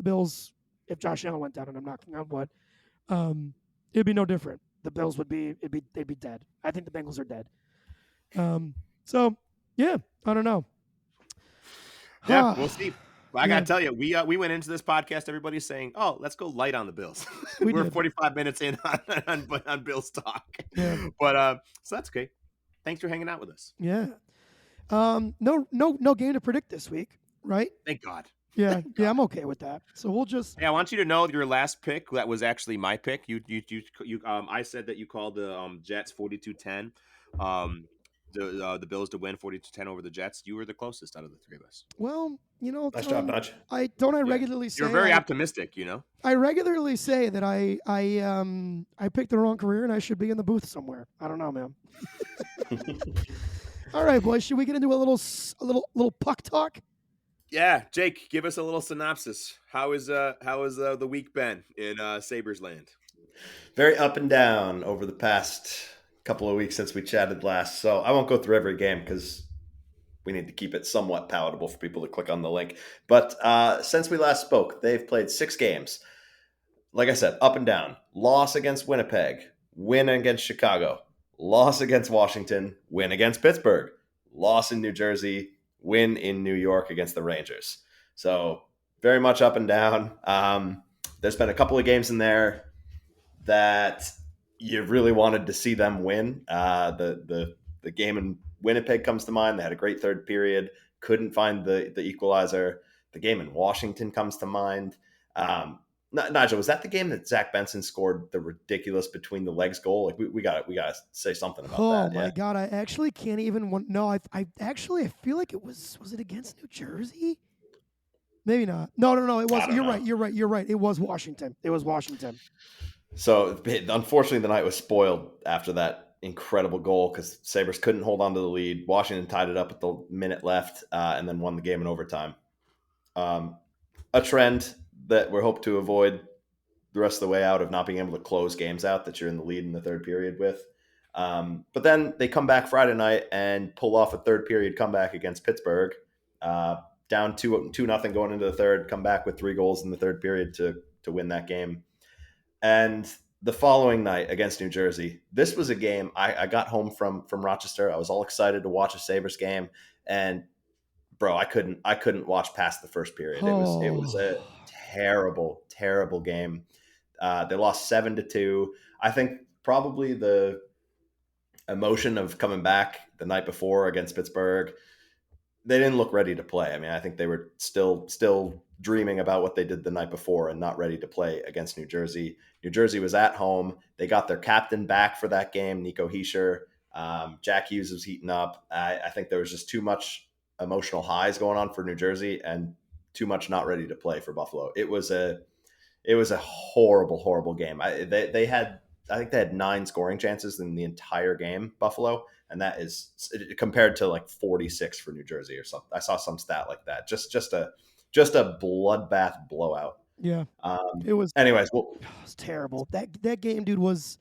if Josh Allen went down, and I'm knocking on wood. It'd be no different. The Bills they'd be dead. I think the Bengals are dead. So yeah, I don't know. Yeah, we'll see. But I Yeah. gotta tell you, we went into this podcast. Everybody's saying, "Oh, let's go light on the Bills." We We're did. 45 minutes in on Bills talk. Yeah. But so that's okay. Thanks for hanging out with us. Yeah. No game to predict this week, right? Thank God. Yeah. Yeah, I'm okay with that. So we'll just Hey, I want you to know your last pick that was actually my pick. I said that you called the Jets 42-10. The Bills to win 42-10 over the Jets. You were the closest out of the three of us. well, Nice job, Nudge. I Yeah. regularly say You're very optimistic, you know. I regularly say that I picked the wrong career and I should be in the booth somewhere. I don't know, man. All right, boys, should we get into a little puck talk? Yeah, Jake, give us a little synopsis. How is the week been in Sabres land? Very up and down over the past couple of weeks since we chatted last. So I won't go through every game because we need to keep it somewhat palatable for people to click on the link. But since we last spoke, they've played 6 games. Like I said, up and down. Loss against Winnipeg, win against Chicago, loss against Washington, win against Pittsburgh, loss in New Jersey, win in New York against the Rangers. So very much up and down. There's been a couple of games in there that you really wanted to see them win. The game in Winnipeg comes to mind. They had a great third period, couldn't find the equalizer. The game in Washington comes to mind. Nigel, was that the game that Zach Benson scored the ridiculous between the legs goal? Like we got to say something about Oh that. my Yeah. God, I actually can't even. No, I feel like it was it against New Jersey? Maybe not. No, it wasn't. You're right. It was Washington. So unfortunately, the night was spoiled after that incredible goal because Sabres couldn't hold on to the lead. Washington tied it up with the minute left and then won the game in overtime. A trend that we're hoping to avoid the rest of the way out of not being able to close games out that you're in the lead in the third period with. But then they come back Friday night and pull off a third period comeback against Pittsburgh, down 2-0 going into the third, come back with 3 goals in the third period to win that game. And the following night against New Jersey, this was a game I got home from Rochester. I was all excited to watch a Sabres game, and bro, I couldn't watch past the first period. It was a terrible game. They lost 7-2. I think probably the emotion of coming back the night before against Pittsburgh, they didn't look ready to play. I mean, I think they were still dreaming about what they did the night before and not ready to play against New Jersey. New Jersey was at home. They got their captain back for that game, Nico Hischier. Jack Hughes was heating up. I think there was just too much emotional highs going on for New Jersey and too much not ready to play for Buffalo. It was a horrible game. I think they had 9 scoring chances in the entire game, Buffalo, and that is compared to like 46 for New Jersey or something. I saw some stat like that. Just a bloodbath blowout. Yeah, it was. Anyways, It was terrible. That game, dude, was.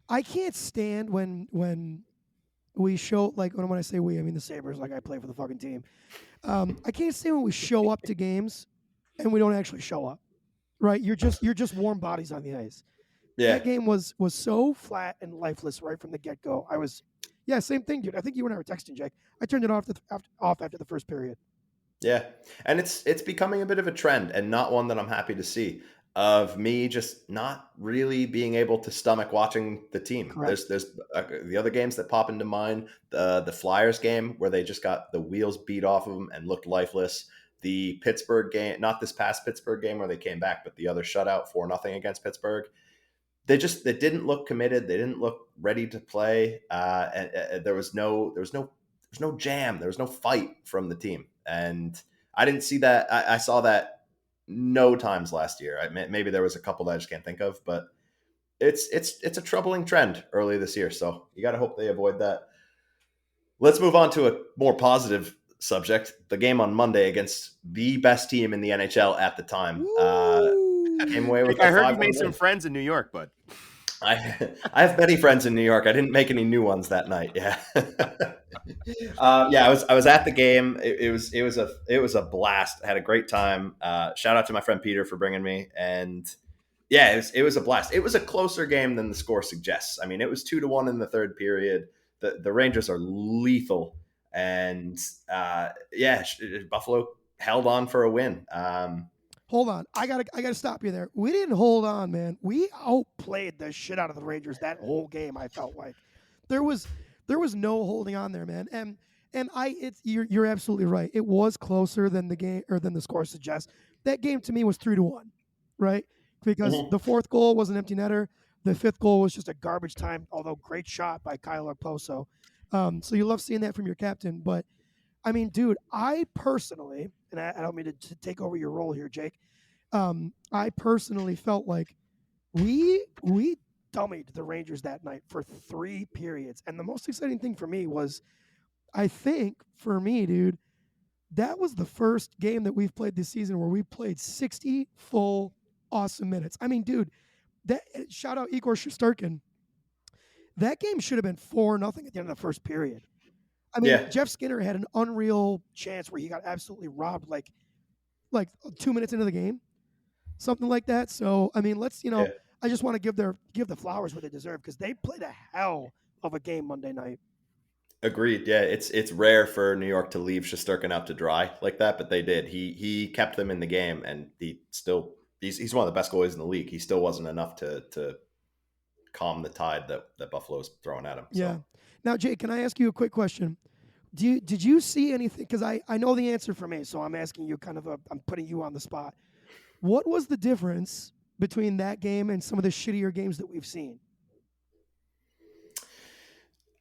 I can't stand when we show, like, when I say we, I mean the Sabres. Like, I play for the fucking team. I can't stand when we show up to games and we don't actually show up. Right? You're just warm bodies on the ice. yeah, That game was so flat and lifeless right from the get go. Same thing, dude. I think you and I were texting, Jake. I turned it off after the first period. yeah, and it's becoming a bit of a trend and not one that I'm happy to see. of me just not really being able to stomach watching the team. Correct. There's the other games that pop into mind. The Flyers game where they just got the wheels beat off of them and looked lifeless. The Pittsburgh game, not this past Pittsburgh game where they came back, but the other shutout 4-0 against Pittsburgh. They didn't look committed. They didn't look ready to play. And there was no jam. There was no fight from the team, and I didn't see that. I saw that no times last year. Maybe there was a couple that I just can't think of, but it's a troubling trend early this year. So you got to hope they avoid that. Let's move on to a more positive subject. The game on Monday against the best team in the NHL at the time. Came away with I a heard you 5-1 made some win. friends in New York, bud. I have many friends in New York. I didn't make any new ones that night. Yeah, yeah. I was at the game. It was a blast. I had a great time. Shout out to my friend Peter for bringing me. And yeah, it was a blast. It was a closer game than the score suggests. I mean, it was 2-1 in the third period. The Rangers are lethal, and yeah, Buffalo held on for a win. Hold on. I gotta stop you there. We didn't hold on, man. We outplayed the shit out of the Rangers that whole game, I felt like. There was no holding on there, man. And you're absolutely right. It was closer than the game or than the score suggests. That game to me was 3-1, right? Because Mhm. the fourth goal was an empty netter. The fifth goal was just a garbage time, although great shot by Kyle Okposo. So you love seeing that from your captain, but I mean, dude, I personally, and I don't mean to take over your role here, Jake. I personally felt like we dummied the Rangers that night for 3 periods, and the most exciting thing for me was, I think for me, dude, that was the first game that we've played this season where we played 60 full awesome minutes. I mean, dude, that shout out Igor Shesterkin. That game should have been 4-0 at the end of the first period. I mean, Yeah, Jeff Skinner had an unreal chance where he got absolutely robbed like 2 minutes into the game, something like that. So I mean, yeah. I just want to give the flowers what they deserve because they played a hell of a game Monday night. Agreed. Yeah, it's rare for New York to leave Shesterkin out to dry like that, but they did. He kept them in the game, and he's one of the best goalies in the league. He still wasn't enough to calm the tide that Buffalo's throwing at him. Yeah. So Now, Jake, can I ask you a quick question? Did you see anything? Because I know the answer for me, so I'm asking you I'm putting you on the spot. What was the difference between that game and some of the shittier games that we've seen?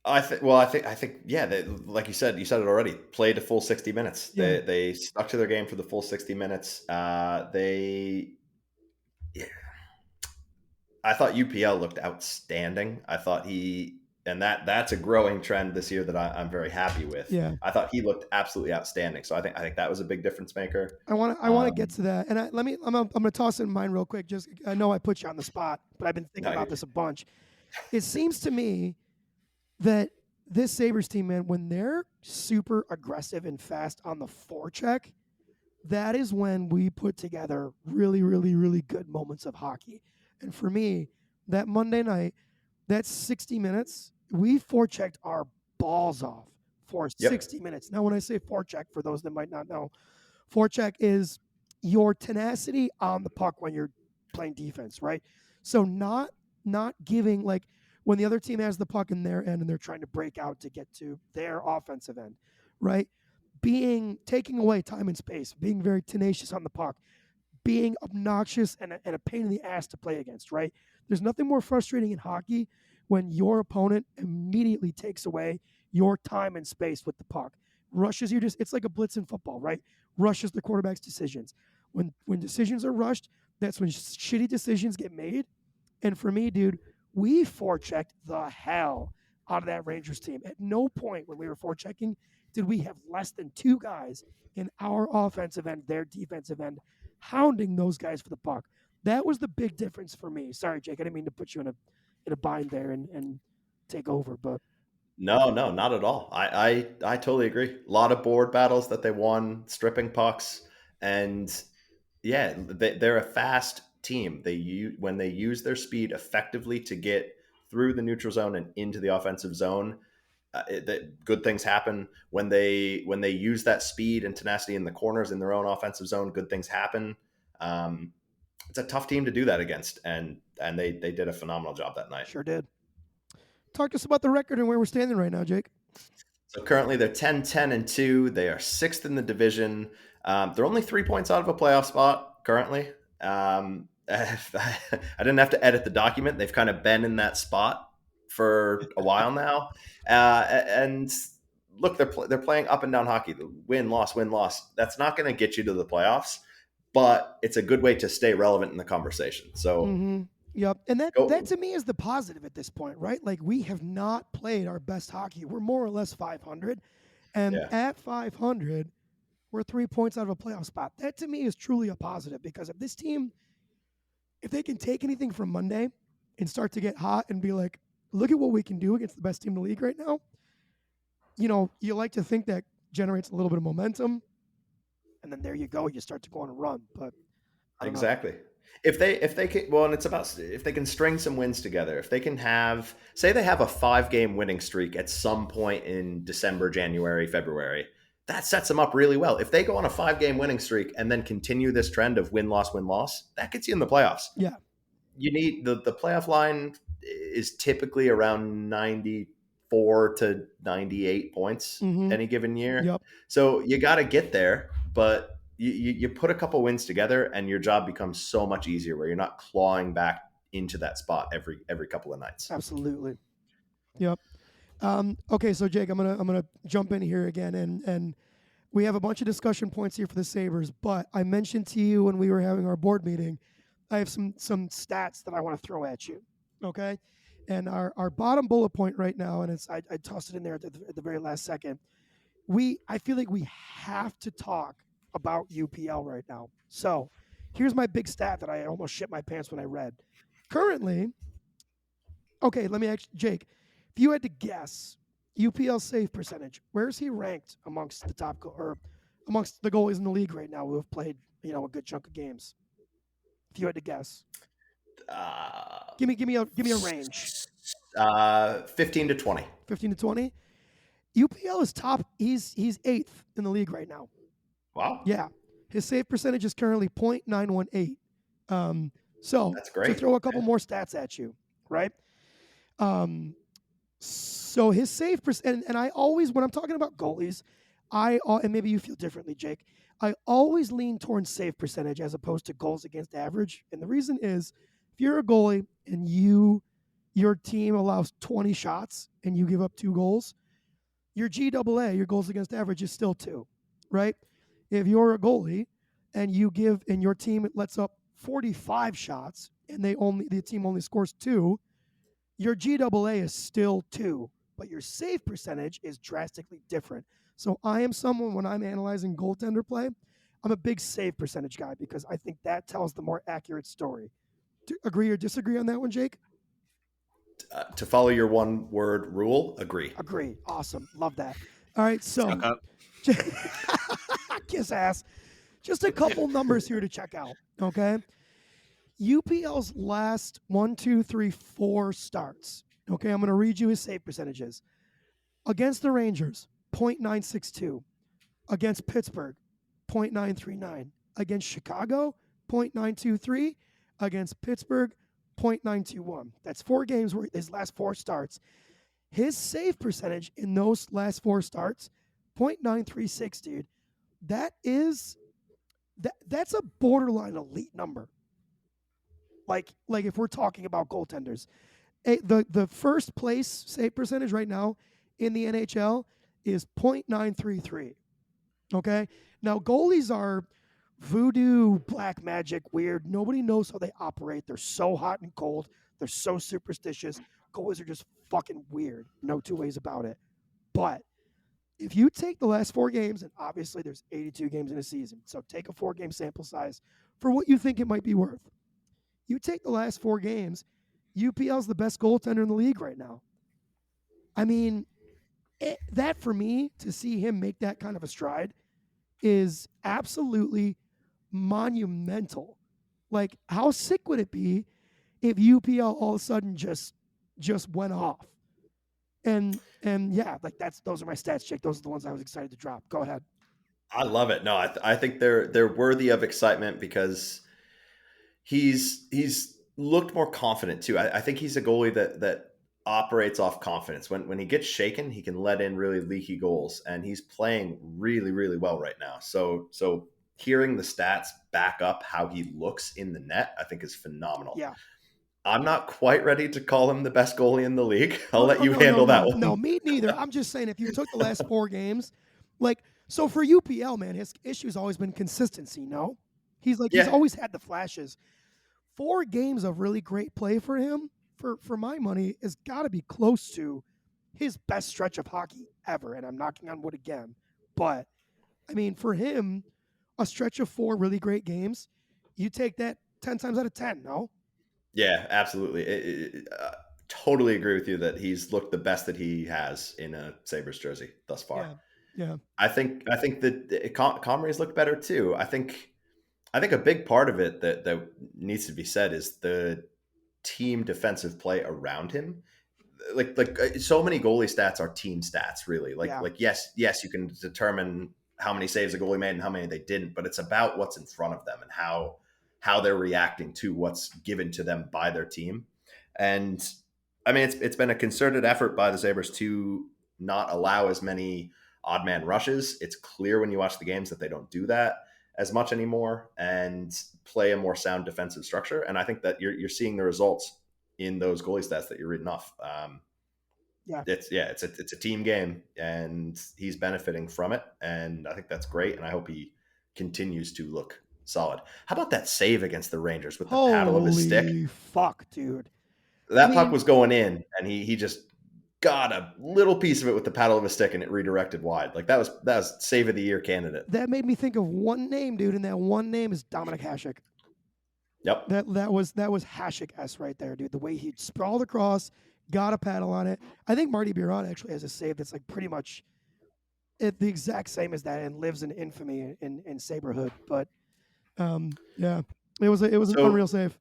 I think yeah, like you said it already. Played a full 60 minutes. Yeah. They stuck to their game for the full 60 minutes. Yeah, I thought UPL looked outstanding. I thought and that's a growing trend this year that I'm very happy with. Yeah. I thought he looked absolutely outstanding. So I think that was a big difference maker. I want to get to that, and I'm gonna toss in mine real quick. Just I know I put you on the spot, but I've been thinking No, about this a bunch. It seems to me that this Sabres team, man, when they're super aggressive and fast on the forecheck, that is when we put together really, really, really good moments of hockey. And for me, that Monday night, that 60 minutes, we forechecked our balls off for yep, 60 minutes. Now, when I say forecheck, for those that might not know, forecheck is your tenacity on the puck when you're playing defense, right? So not giving like when the other team has the puck in their end and they're trying to break out to get to their offensive end, right? Taking away time and space, being very tenacious on the puck, being obnoxious and a pain in the ass to play against, right? There's nothing more frustrating in hockey when your opponent immediately takes away your time and space with the puck. Rushes you just it's like a blitz in football, right? Rushes the quarterback's decisions. When decisions are rushed, that's when shitty decisions get made. And for me, dude, we forechecked the hell out of that Rangers team. At no point when we were forechecking did we have less than two guys in our offensive end, their defensive end, hounding those guys for the puck. That was the big difference for me. Sorry, Jake, I didn't mean to put you in a bind there and take over, but no, not at all. I totally agree. A lot of board battles that they won, stripping pucks, and yeah, they're a fast team. When they use their speed effectively to get through the neutral zone and into the offensive zone. Good things happen when they use that speed and tenacity in the corners in their own offensive zone. Good things happen. it's a tough team to do that against, and they did a phenomenal job that night. Sure did. Talk to us about the record and where we're standing right now, Jake. So currently they're 10-10-2. They are sixth in the division. They're only 3 points out of a playoff spot currently. I didn't have to edit the document. They've kind of been in that spot for a while now. And look, they're playing up and down hockey. The win, loss, win, loss. That's not going to get you to the playoffs, but it's a good way to stay relevant in the conversation. So Mm-hmm. Yep. And that go. that to me is the positive at this point, right? Like we have not played our best hockey. We're more or less 500. And Yeah, at 500, we're 3 points out of a playoff spot. That to me is truly a positive because if this team, if they can take anything from Monday and start to get hot and be like, look at what we can do against the best team in the league right now, you like to think that generates a little bit of momentum. And then there you go. You start to go on a run. But I don't know. exactly. If they can, well, and it's about if they can string some wins together. If they can have, say, they have a 5-game winning streak at some point in December, January, February, that sets them up really well. If they go on a 5-game winning streak and then continue this trend of win loss, that gets you in the playoffs. Yeah. You need the playoff line is typically around 94 to 98 points Mm-hmm. any given year. Yep. So you got to get there, but you put a couple wins together and your job becomes so much easier where you're not clawing back into that spot every couple of nights. Absolutely. Yep. Okay, so Jake, I'm gonna jump in here again, and we have a bunch of discussion points here for the Sabres. But I mentioned to you when we were having our board meeting, I have some stats that I want to throw at you. Okay, and our bottom bullet point right now, and it's I tossed it in there at the very last second. I feel like we have to talk about UPL right now. So here's my big stat that I almost shit my pants when I read. Currently, okay, let me ask Jake, if you had to guess UPL save percentage, where's he ranked amongst the or amongst the goalies in the league right now who have played, a good chunk of games? If you had to guess, give me a range. 15 to 20. 15 to 20. UPL is top. He's 8th in the league right now. Wow. Yeah, his save percentage is currently .918. So That's to great. throw a couple more stats at you, right? So his save percent, and I always, when I'm talking about goalies, and maybe you feel differently, Jake, I always lean towards save percentage as opposed to goals against average. And the reason is, if you're a goalie and your team allows 20 shots and you give up 2 goals, your GAA, your goals against average, is still 2, right? If you're a goalie and your team lets up 45 shots and the team only scores 2, your GAA is still 2, but your save percentage is drastically different. So I am someone, when I'm analyzing goaltender play, I'm a big save percentage guy because I think that tells the more accurate story. Agree or disagree on that one, Jake? To follow your one word rule, agree. Agree. Awesome. Love that. All right, so Suck up. kiss ass. Just a couple numbers here to check out, okay? UPL's last 1, 2, 3, 4 starts. Okay, I'm going to read you his save percentages. Against the Rangers, .962. Against Pittsburgh, .939. Against Chicago, .923. Against Pittsburgh, .921. That's 4 games where his last 4 starts. His save percentage in those last 4 starts, .936, dude. That's a borderline elite number. Like if we're talking about goaltenders, the first place save percentage right now in the NHL is .933. Okay, now goalies are voodoo, black magic, weird. Nobody knows how they operate. They're so hot and cold. They're so superstitious. Goalies are just fucking weird. No two ways about it. But if you take the last 4 games, and obviously there's 82 games in a season, so take a 4-game sample size for what you think it might be worth. You take the last 4 games, UPL's the best goaltender in the league right now. I mean, that for me, to see him make that kind of a stride is absolutely monumental. Like, how sick would it be if UPL all of a sudden just went off? And yeah, like those are my stats, Jake. Those are the ones I was excited to drop. Go ahead. I love it. No, I think they're worthy of excitement because he's looked more confident too. I think he's a goalie that operates off confidence. When he gets shaken, he can let in really leaky goals, and he's playing really really well right now. So hearing the stats back up how he looks in the net, I think is phenomenal. Yeah. I'm not quite ready to call him the best goalie in the league. I'll Oh, let no, you no, no, handle that no, no, one. me neither. I'm just saying, if you took the last 4 games, like, so for UPL, man, his issue's always been consistency. No, he's Yeah, always had the flashes. 4 games of really great play for him, for my money, has got to be close to his best stretch of hockey ever. And I'm knocking on wood again, but I mean, for him, a stretch of 4 really great games, you take that 10 times out of 10. No, yeah, absolutely. Totally agree with you that he's looked the best that he has in a Sabres jersey thus far. yeah, yeah, I think that Comrie's looked better too. I think a big part of it that needs to be said is the team defensive play around him. So many goalie stats are team stats, really. yeah, Yes, you can determine how many saves a goalie made and how many they didn't, but it's about what's in front of them and how they're reacting to what's given to them by their team. And I mean, it's been a concerted effort by the Sabres to not allow as many odd man rushes. It's clear when you watch the games that they don't do that as much anymore and play a more sound defensive structure. And I think that you're seeing the results in those goalie stats that you're reading off. yeah. It's a team game, and he's benefiting from it, and I think that's great. And I hope he continues to look solid. How about that save against the Rangers with the paddle of his stick? Holy fuck, dude. I That puck mean, was going in, and he just got a little piece of it with the paddle of his stick, and it redirected wide. Like that was save of the year candidate. that made me think of one name, dude, and that one name is Dominic Hasek. Yep. That was Hasek S right there, dude. The way he sprawled across, got a paddle on it. I think Marty Biron actually has a save that's like pretty much the exact same as that and lives in infamy in Saberhood. But yeah, it was an So unreal save.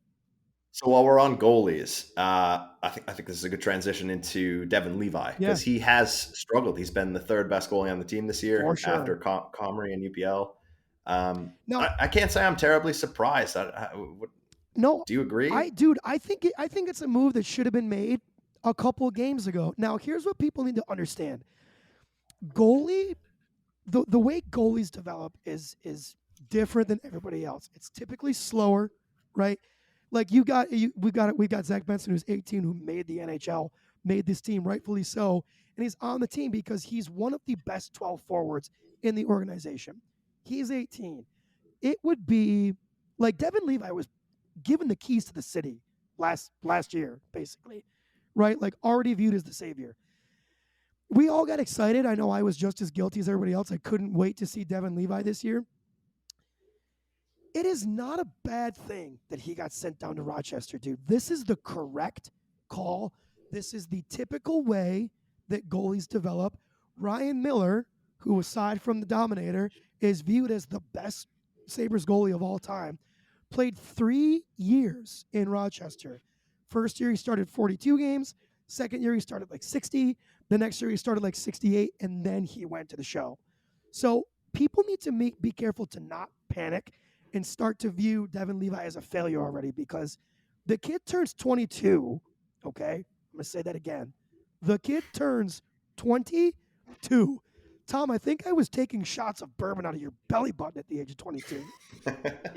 So while we're on goalies, I think this is a good transition into Devin Levi Yeah, because he has struggled. He's been the third best goalie on the team this for year after sure. Comrie and UPL. Now, I can't say I'm terribly surprised. no, Do you agree? dude, I think it's a move that should have been made a couple games ago. Now, here's what people need to understand: goalie, the way goalies develop is different than everybody else. It's typically slower, right? Like we've got Zach Benson, who's 18, who made the NHL, made this team, rightfully so, and he's on the team because he's one of the best 12 forwards in the organization. He's 18. It would be like Devin Levi was given the keys to the city last year, basically, right? Like already viewed as the savior. We all got excited. I know I was just as guilty as everybody else. I couldn't wait to see Devin Levi this year. It is not a bad thing that he got sent down to Rochester, dude. This is the correct call. This is the typical way that goalies develop. Ryan Miller, who aside from the Dominator, is viewed as the best Sabres goalie of all time, played 3 years in Rochester. First year he started 42 games. Second year he started like 60. The next year he started like 68, and then he went to the show. So people need to be careful to not panic and start to view Devin Levi as a failure already because the kid turns 22. Okay, I'm gonna say that again. The kid turns 22. Tom, I think I was taking shots of bourbon out of your belly button at the age of 22.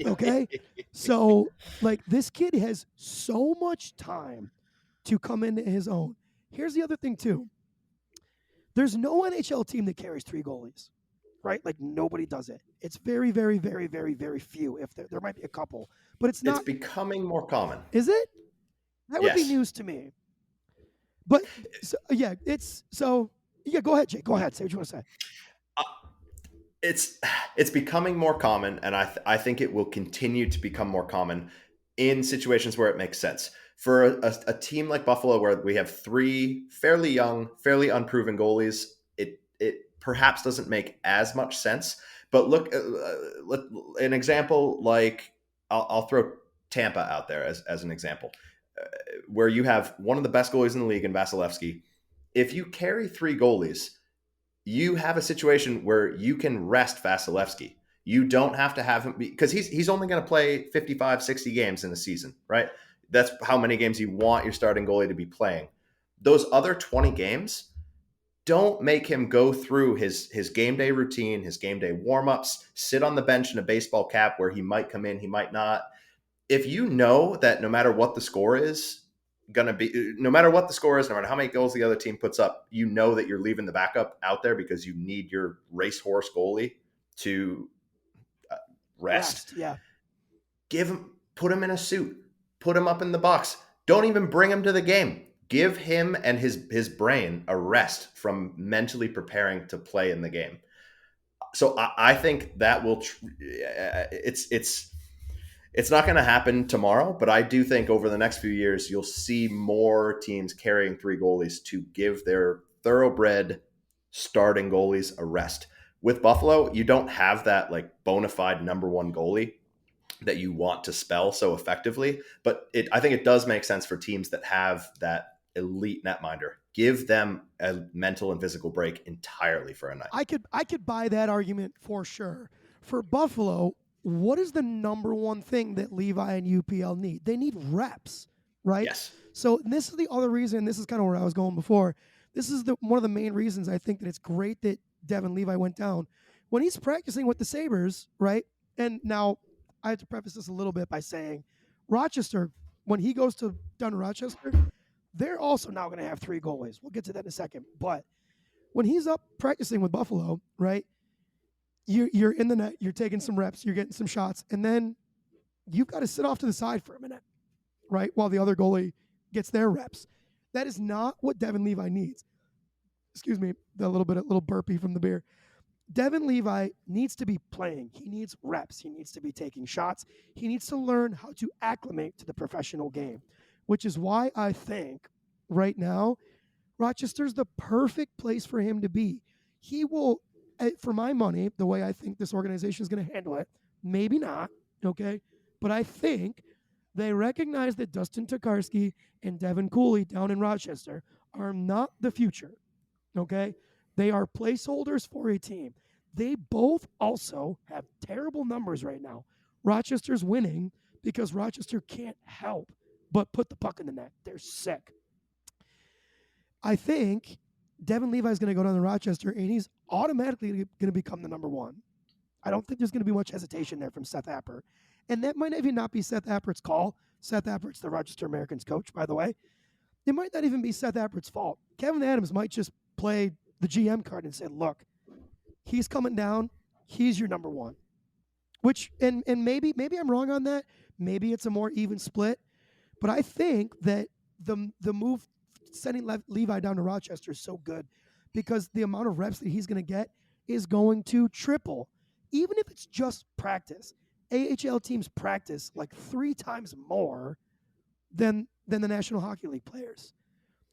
Okay, so like this kid has so much time to come into his own. Here's the other thing too. There's no NHL team that carries 3 goalies, right? Like nobody does it. It's very, very, very, very, very few. If there might be a couple, but it's It's not. becoming more common. Is it? That would be Yes. news to me. But so, yeah, it's so. Yeah, go ahead, Jake. Go ahead. Say what you want to say. Uh, it's becoming more common, and I think it will continue to become more common in situations where it makes sense. For a team like Buffalo, where we have 3 fairly young, fairly unproven goalies, it perhaps doesn't make as much sense. But look, an example like I'll throw Tampa out there as an example, where you have one of the best goalies in the league in Vasilevsky. If you carry 3 goalies, you have a situation where you can rest Vasilevsky. You don't have to have him because he's only going to play 55, 60 games in a season, right? That's how many games you want your starting goalie to be playing. Those other 20 games, don't make him go through his game day routine, his game day warmups, sit on the bench in a baseball cap where he might come in, he might not. If you know that no matter what the score is, no matter what the score is, no matter how many goals the other team puts up, you know that you're leaving the backup out there because you need your racehorse goalie to rest. Yeah. Put him in a suit, put him up in the box. Don't even bring him to the game. Give him and his brain a rest from mentally preparing to play in the game. So I think that will. It's not going to happen tomorrow, but I do think over the next few years you'll see more teams carrying 3 goalies to give their thoroughbred starting goalies a rest. With Buffalo, you don't have that like bona fide number 1 goalie that you want to spell so effectively, but I think it does make sense for teams that have that elite netminder. Give them a mental and physical break entirely for a night. I could buy that argument for sure. For Buffalo, what is the number one thing that Levi and UPL need? They need reps, right? Yes. So this is the other reason. This is kind of where I was going before. This is one of the main reasons I think that it's great that Devin Levi went down when he's practicing with the Sabres, right? And now I have to preface this a little bit by saying Rochester, when he goes down to Rochester, they're also now going to have 3 goalies. We'll get to that in a second. But when he's up practicing with Buffalo, right, you're in the net, you're taking some reps, you're getting some shots, and then you've got to sit off to the side for a minute, right, while the other goalie gets their reps. That is not what Devin Levi needs. Excuse me, a little burpee from the beer. Devin Levi needs to be playing. He needs reps. He needs to be taking shots. He needs to learn how to acclimate to the professional game, which is why I think right now Rochester's the perfect place for him to be. He will, for my money, the way I think this organization is going to handle it, maybe not, okay? But I think they recognize that Dustin Tokarski and Devin Cooley down in Rochester are not the future, okay? They are placeholders for a team. They both also have terrible numbers right now. Rochester's winning because Rochester can't help but put the puck in the net. They're sick. I think Devin Levi is going to go down to Rochester, and he's automatically going to become the number 1. I don't think there's going to be much hesitation there from Seth Apper. And that might even not be Seth Appert's call. Seth Appert's the Rochester Americans coach, by the way. It might not even be Seth Appert's fault. Kevin Adams might just play the GM card and say, look, he's coming down. He's your number 1. Which, and maybe I'm wrong on that. Maybe it's a more even split. But I think that the move sending Levi down to Rochester is so good because the amount of reps that he's going to get is going to triple. Even if it's just practice. AHL teams practice like 3 times more than the National Hockey League players.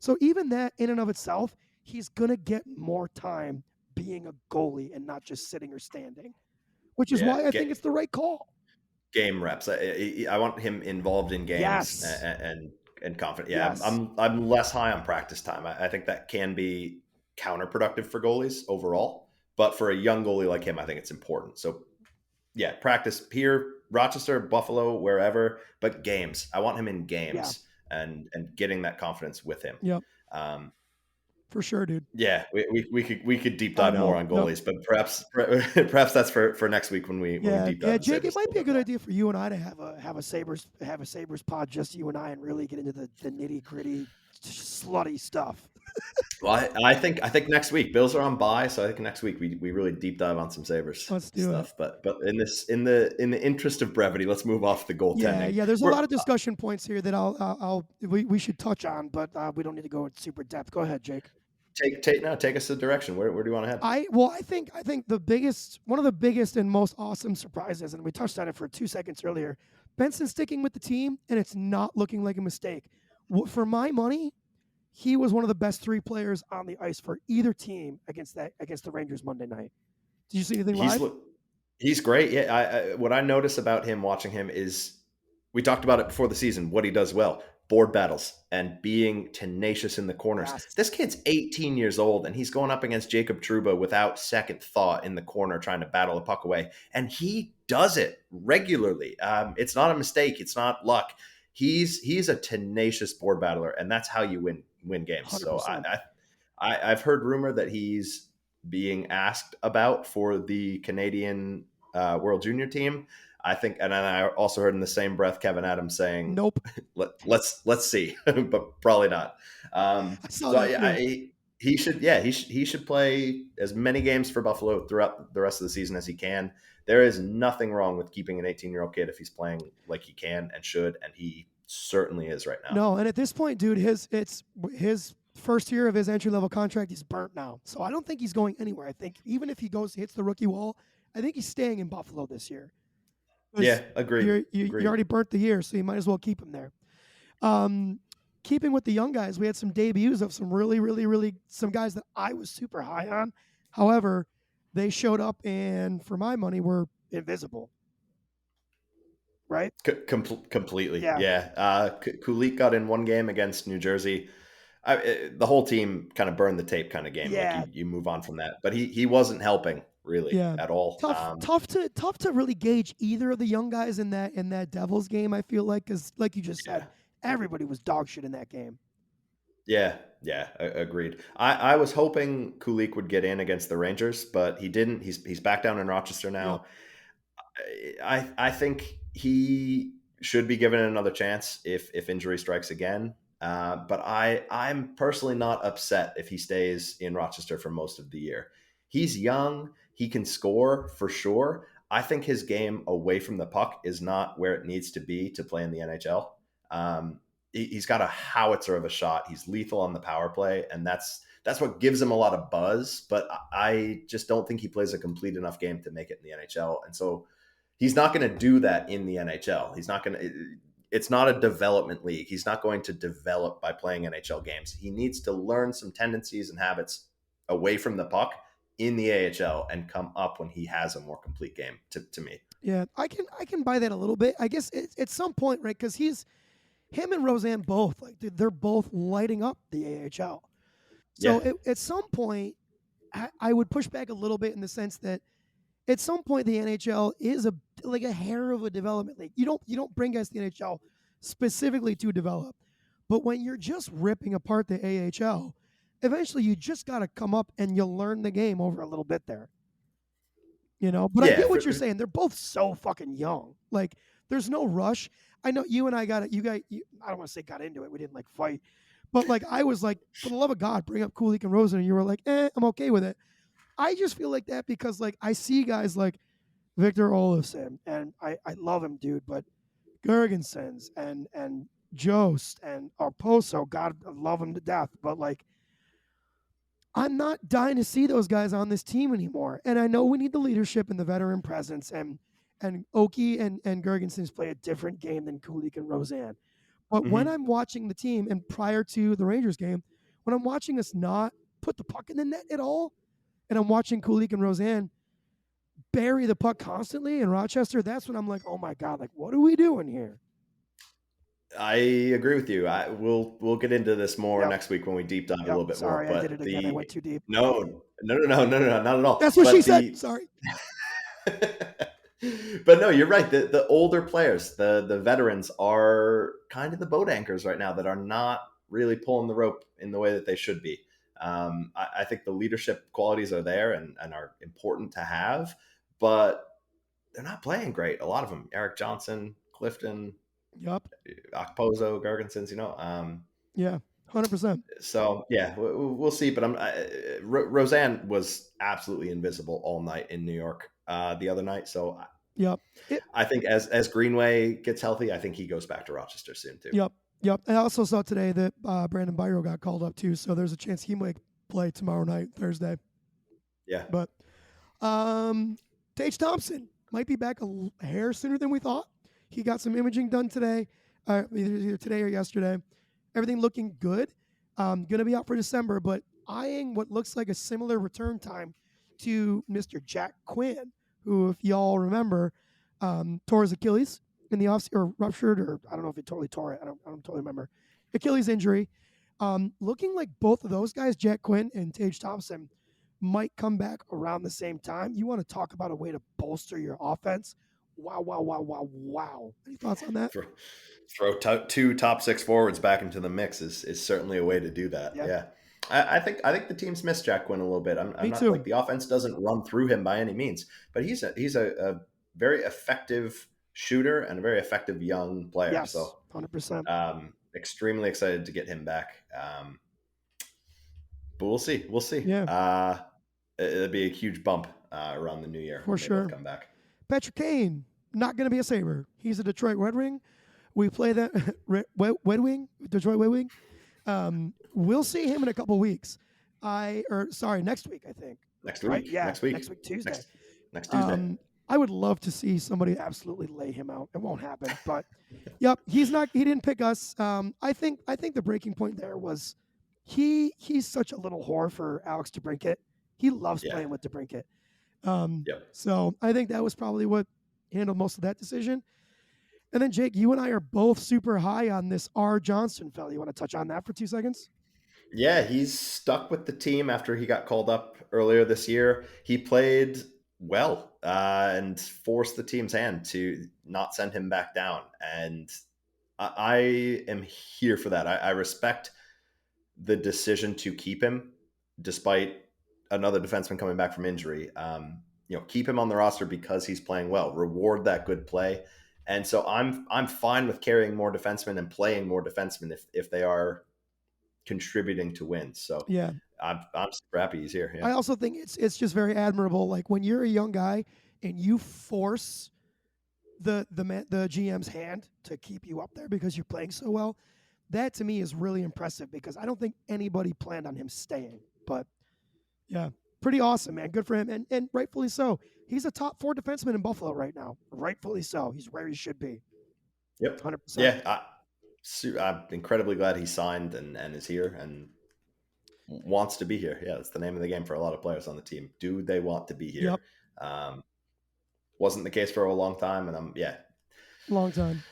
So even that in and of itself, he's going to get more time being a goalie and not just sitting or standing, which is why I think it's the right call. Game reps. I want him involved in games yes. and confident. Yeah, yes. I'm less high on practice time. I think that can be counterproductive for goalies overall, but for a young goalie like him, I think it's important. So yeah, practice here, Rochester, Buffalo, wherever, but games. I want him in games and getting that confidence with him. Yep. For sure, dude. Yeah, we could deep dive more on goalies, but perhaps that's for next week when we deep dive. Yeah, Jake, it might be a good idea for you and I to have a Sabres pod, just you and I, and really get into the nitty gritty, slutty stuff. Well, I think next week Bills are on bye, so I think next week we really deep dive on some Sabres stuff. But in the interest of brevity, let's move off the goaltending. Yeah. There's a lot of discussion points here that we should touch on, but we don't need to go in super depth. Go ahead, Jake. Take us a direction. Where do you want to head? I think one of the biggest and most awesome surprises, and we touched on it for 2 seconds earlier, Benson sticking with the team, and it's not looking like a mistake. For my money, he was one of the best 3 players on the ice for either team against the Rangers Monday night. Did you see anything live? He's great. Yeah. What I notice about him watching him is we talked about it before the season, what he does well. board battles and being tenacious in the corners. Yes. This kid's 18 years old and he's going up against Jacob Trouba without second thought in the corner trying to battle the puck away. And he does it regularly. It's not a mistake. It's not luck. He's a tenacious board battler, and that's how you win games. So 100%. I've heard rumor that he's being asked about for the Canadian World Junior team. I think, and I also heard in the same breath Kevin Adams saying, Nope. let's see, but probably not. I saw So that too. he should, yeah, he should play as many games for Buffalo throughout the rest of the season as he can. There is nothing wrong with keeping an 18-year-old kid if he's playing like he can and should, and he certainly is right now. No, and at this point, dude, it's his first year of his entry level contract. He's burnt now, so I don't think he's going anywhere. I think even if he hits the rookie wall, I think he's staying in Buffalo this year. Yeah, You agreed. already burnt the year, so you might as well keep him there. Um, Keeping with the young guys, we had some debuts of some really some guys that I was super high on. However, they showed up and, for my money, were invisible. Right? Completely, Yeah. yeah. Kulik got in one game against New Jersey. The whole team kind of burned the tape kind of game. Like Yeah. you move on from that, but he wasn't helping really Yeah. at all. Tough to really gauge either of the young guys in that Devils game. I feel like, because like you just said, everybody was dog shit in that game. Yeah, agreed. I was hoping Kulik would get in against the Rangers, but he didn't. He's back down in Rochester now. Yep. I think he should be given another chance if injury strikes again. But I'm personally not upset if he stays in Rochester for most of the year. He's young. He can score for sure. I think his game away from the puck is not where it needs to be to play in the NHL. He's got a howitzer of a shot. He's lethal on the power play, and that's what gives him a lot of buzz. But I just don't think he plays a complete enough game to make it in the NHL. And so he's not going to do that in the NHL. He's not going to. It's not a development league. He's not going to develop by playing NHL games. He needs to learn some tendencies and habits away from the puck in the AHL and come up when he has a more complete game. To me, Yeah, I can buy that a little bit. I guess at some point, right? Because him and Roseanne both, like, dude, they're both lighting up the AHL. So yeah, at some point, I would push back a little bit in the sense that at some point the NHL is like a hair of a development league. You don't bring guys to the NHL specifically to develop, but when you're just ripping apart the AHL, eventually you just got to come up and you'll learn the game over a little bit there. But I yeah. get what you're saying. They're both so fucking young. Like, there's no rush. I know you and I got it. I don't want to say got into it. We didn't like fight, but like I was like, for the love of God, bring up Kulik and Rosen, and you were like, I'm okay with it. I just feel like that because like I see guys like Victor Olofsson, and I love him, dude, but Gergensons and Jost and Arposo, God, I love him to death, but like I'm not dying to see those guys on this team anymore. And I know we need the leadership and the veteran presence, and Oki and Gergensons play a different game than Kulik and Roseanne. But when Mm-hmm. I'm watching the team, and prior to the Rangers game, when I'm watching us not put the puck in the net at all, and I'm watching Kulik and Roseanne bury the puck constantly in Rochester, that's when I'm like, oh my God, like, what are we doing here? I agree with you. We'll get into this more Yep. next week when we deep dive a Yep. little bit more. Sorry, I did But it again. I went too deep. no, not at all. That's what But she said. Sorry. but no, you're right. The older players, the veterans, are kind of the boat anchors right now that are not really pulling the rope in the way that they should be. I think the leadership qualities are there and are important to have, but they're not playing great. A lot of them, Eric Johnson, Clifton, Yep. Okposo, Gergensons, Yeah. 100%. So yeah, we'll see. But Roseanne was absolutely invisible all night in New York the other night. So Yep. I think as Greenway gets healthy, I think he goes back to Rochester soon too. Yep. I also saw today that Brandon Byro got called up too, so there's a chance he might play tomorrow night, Thursday. Yeah. But Tage Thompson might be back a hair sooner than we thought. He got some imaging done today, either today or yesterday. Everything looking good. Going to be out for December, but eyeing what looks like a similar return time to Mr. Jack Quinn, who, if y'all remember, tore his Achilles. in the off or ruptured, or I don't know if he totally tore it. I don't totally remember. Achilles injury. Looking like both of those guys, Jack Quinn and Tage Thompson, might come back around the same time. You want to talk about a way to bolster your offense? Wow, wow, wow, wow, wow. Any thoughts on that? Throw two top six forwards back into the mix is certainly a way to do that. Yeah, Yeah. I think the team's missed Jack Quinn a little bit. I'm me not too. like the offense doesn't run through him by any means, but he's a very effective shooter and a very effective young player. Yes, So 100%. extremely excited to get him back. But we'll see. We'll see. Yeah, It'll be a huge bump around the new year for when they both sure. come back. Patrick Kane, not going to be a Sabre. He's a Detroit Red Wing. We play that Red Wing, Detroit Red Wing. We'll see him in a couple weeks. Next week, I think. Next Right? week. Yeah, Next week. next week, Tuesday. Next Tuesday. I would love to see somebody absolutely lay him out. It won't happen, but yep, he's not. He didn't pick us. I think the breaking point there was he's such a little whore for Alex DeBrincat. He loves Yeah. playing with DeBrincat. Yep. So I think that was probably what handled most of that decision. And then Jake, you and I are both super high on this R. Johnston fella. You want to touch on that for 2 seconds? Yeah, he's stuck with the team after he got called up earlier this year. He played well and forced the team's hand to not send him back down. And I am here for that. I respect the decision to keep him despite another defenseman coming back from injury. Keep him on the roster because he's playing well. Reward that good play. And so I'm fine with carrying more defensemen and playing more defensemen if they are contributing to wins. So Yeah. I'm super happy he's here. Yeah. I also think it's just very admirable. Like when you're a young guy and you force the GM's hand to keep you up there because you're playing so well, that to me is really impressive because I don't think anybody planned on him staying. But yeah, pretty awesome, man. Good for him, and rightfully so. He's a top 4 defenseman in Buffalo right now. Rightfully so. He's where he should be. Yep. 100%. Yeah. I'm incredibly glad he signed and is here and wants to be here. Yeah, that's the name of the game for a lot of players on the team. Do they want to be here? Yep. Wasn't the case for a long time, and long time.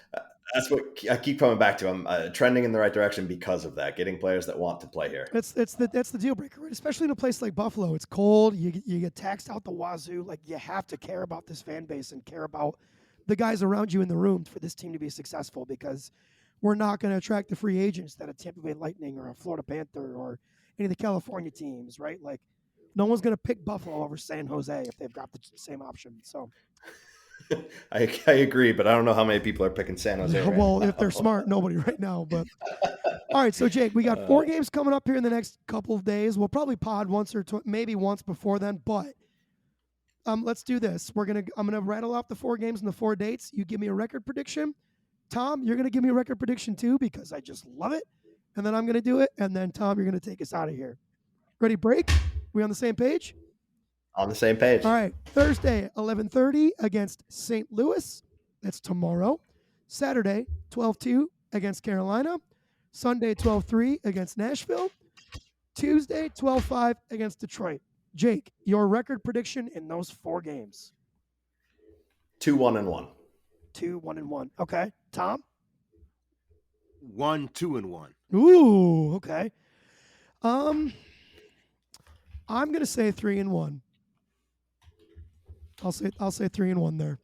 That's what I keep coming back to. I'm trending in the right direction because of that. Getting players that want to play here. That's the deal breaker, right? Especially in a place like Buffalo. It's cold. You get taxed out the wazoo. Like you have to care about this fan base and care about the guys around you in the room for this team to be successful because we're not going to attract the free agents that a Tampa Bay Lightning or a Florida Panther or any of the California teams, right? Like no one's going to pick Buffalo over San Jose if they've got the same option. So I agree, but I don't know how many people are picking San Jose. Yeah, well, if they're smart, nobody right now. But all right, so Jake, we got 4 games coming up here in the next couple of days. We'll probably pod once or maybe once before then. But let's do this. I'm gonna rattle off the 4 games and the 4 dates. You give me a record prediction. Tom, you're gonna give me a record prediction too because I just love it. And then I'm gonna do it. And then Tom, you're gonna take us out of here. Ready? Break. We on the same page? On the same page. All right. Thursday, 11:30 against St. Louis. That's tomorrow. Saturday, 12-2 against Carolina. Sunday, 12-3 against Nashville. Tuesday, 12-5 against Detroit. Jake, your record prediction in those 4 games? 2-1-1. 2-1-1. Okay. Tom? 1-2-1. Ooh, okay. I'm gonna say 3-1. I'll say 3-1 there.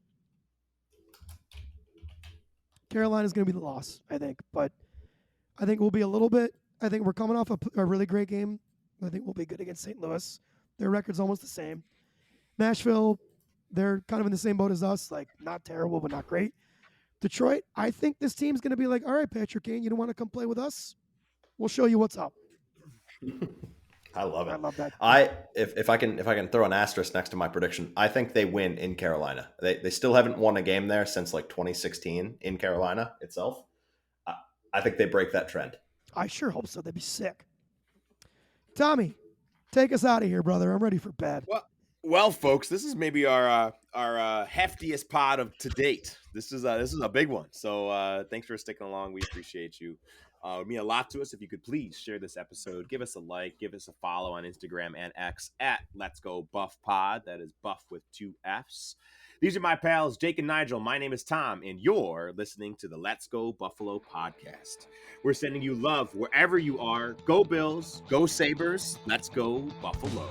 Carolina's going to be the loss, I think, but I think we'll be a little bit. I think we're coming off a really great game. I think we'll be good against St. Louis. Their record's almost the same. Nashville, they're kind of in the same boat as us, like not terrible but not great. Detroit, I think this team's going to be like, all right, Patrick Kane, you don't want to come play with us? We'll show you what's up. I love it. I love that. If I can throw an asterisk next to my prediction, I think they win in Carolina. They still haven't won a game there since like 2016 in Carolina itself. I think they break that trend. I sure hope so. They'd be sick. Tommy, take us out of here, brother. I'm ready for bed. Well, folks, this is maybe our heftiest pod of to date. This is a big one. So thanks for sticking along. We appreciate you. It would mean a lot to us if you could please share this episode. Give us a like, give us a follow on Instagram and X at Let's Go Buff Pod. That is Buff with 2 F's. These are my pals, Jake and Nigel. My name is Tom, and you're listening to the Let's Go Buffalo podcast. We're sending you love wherever you are. Go Bills, go Sabres, let's go Buffalo.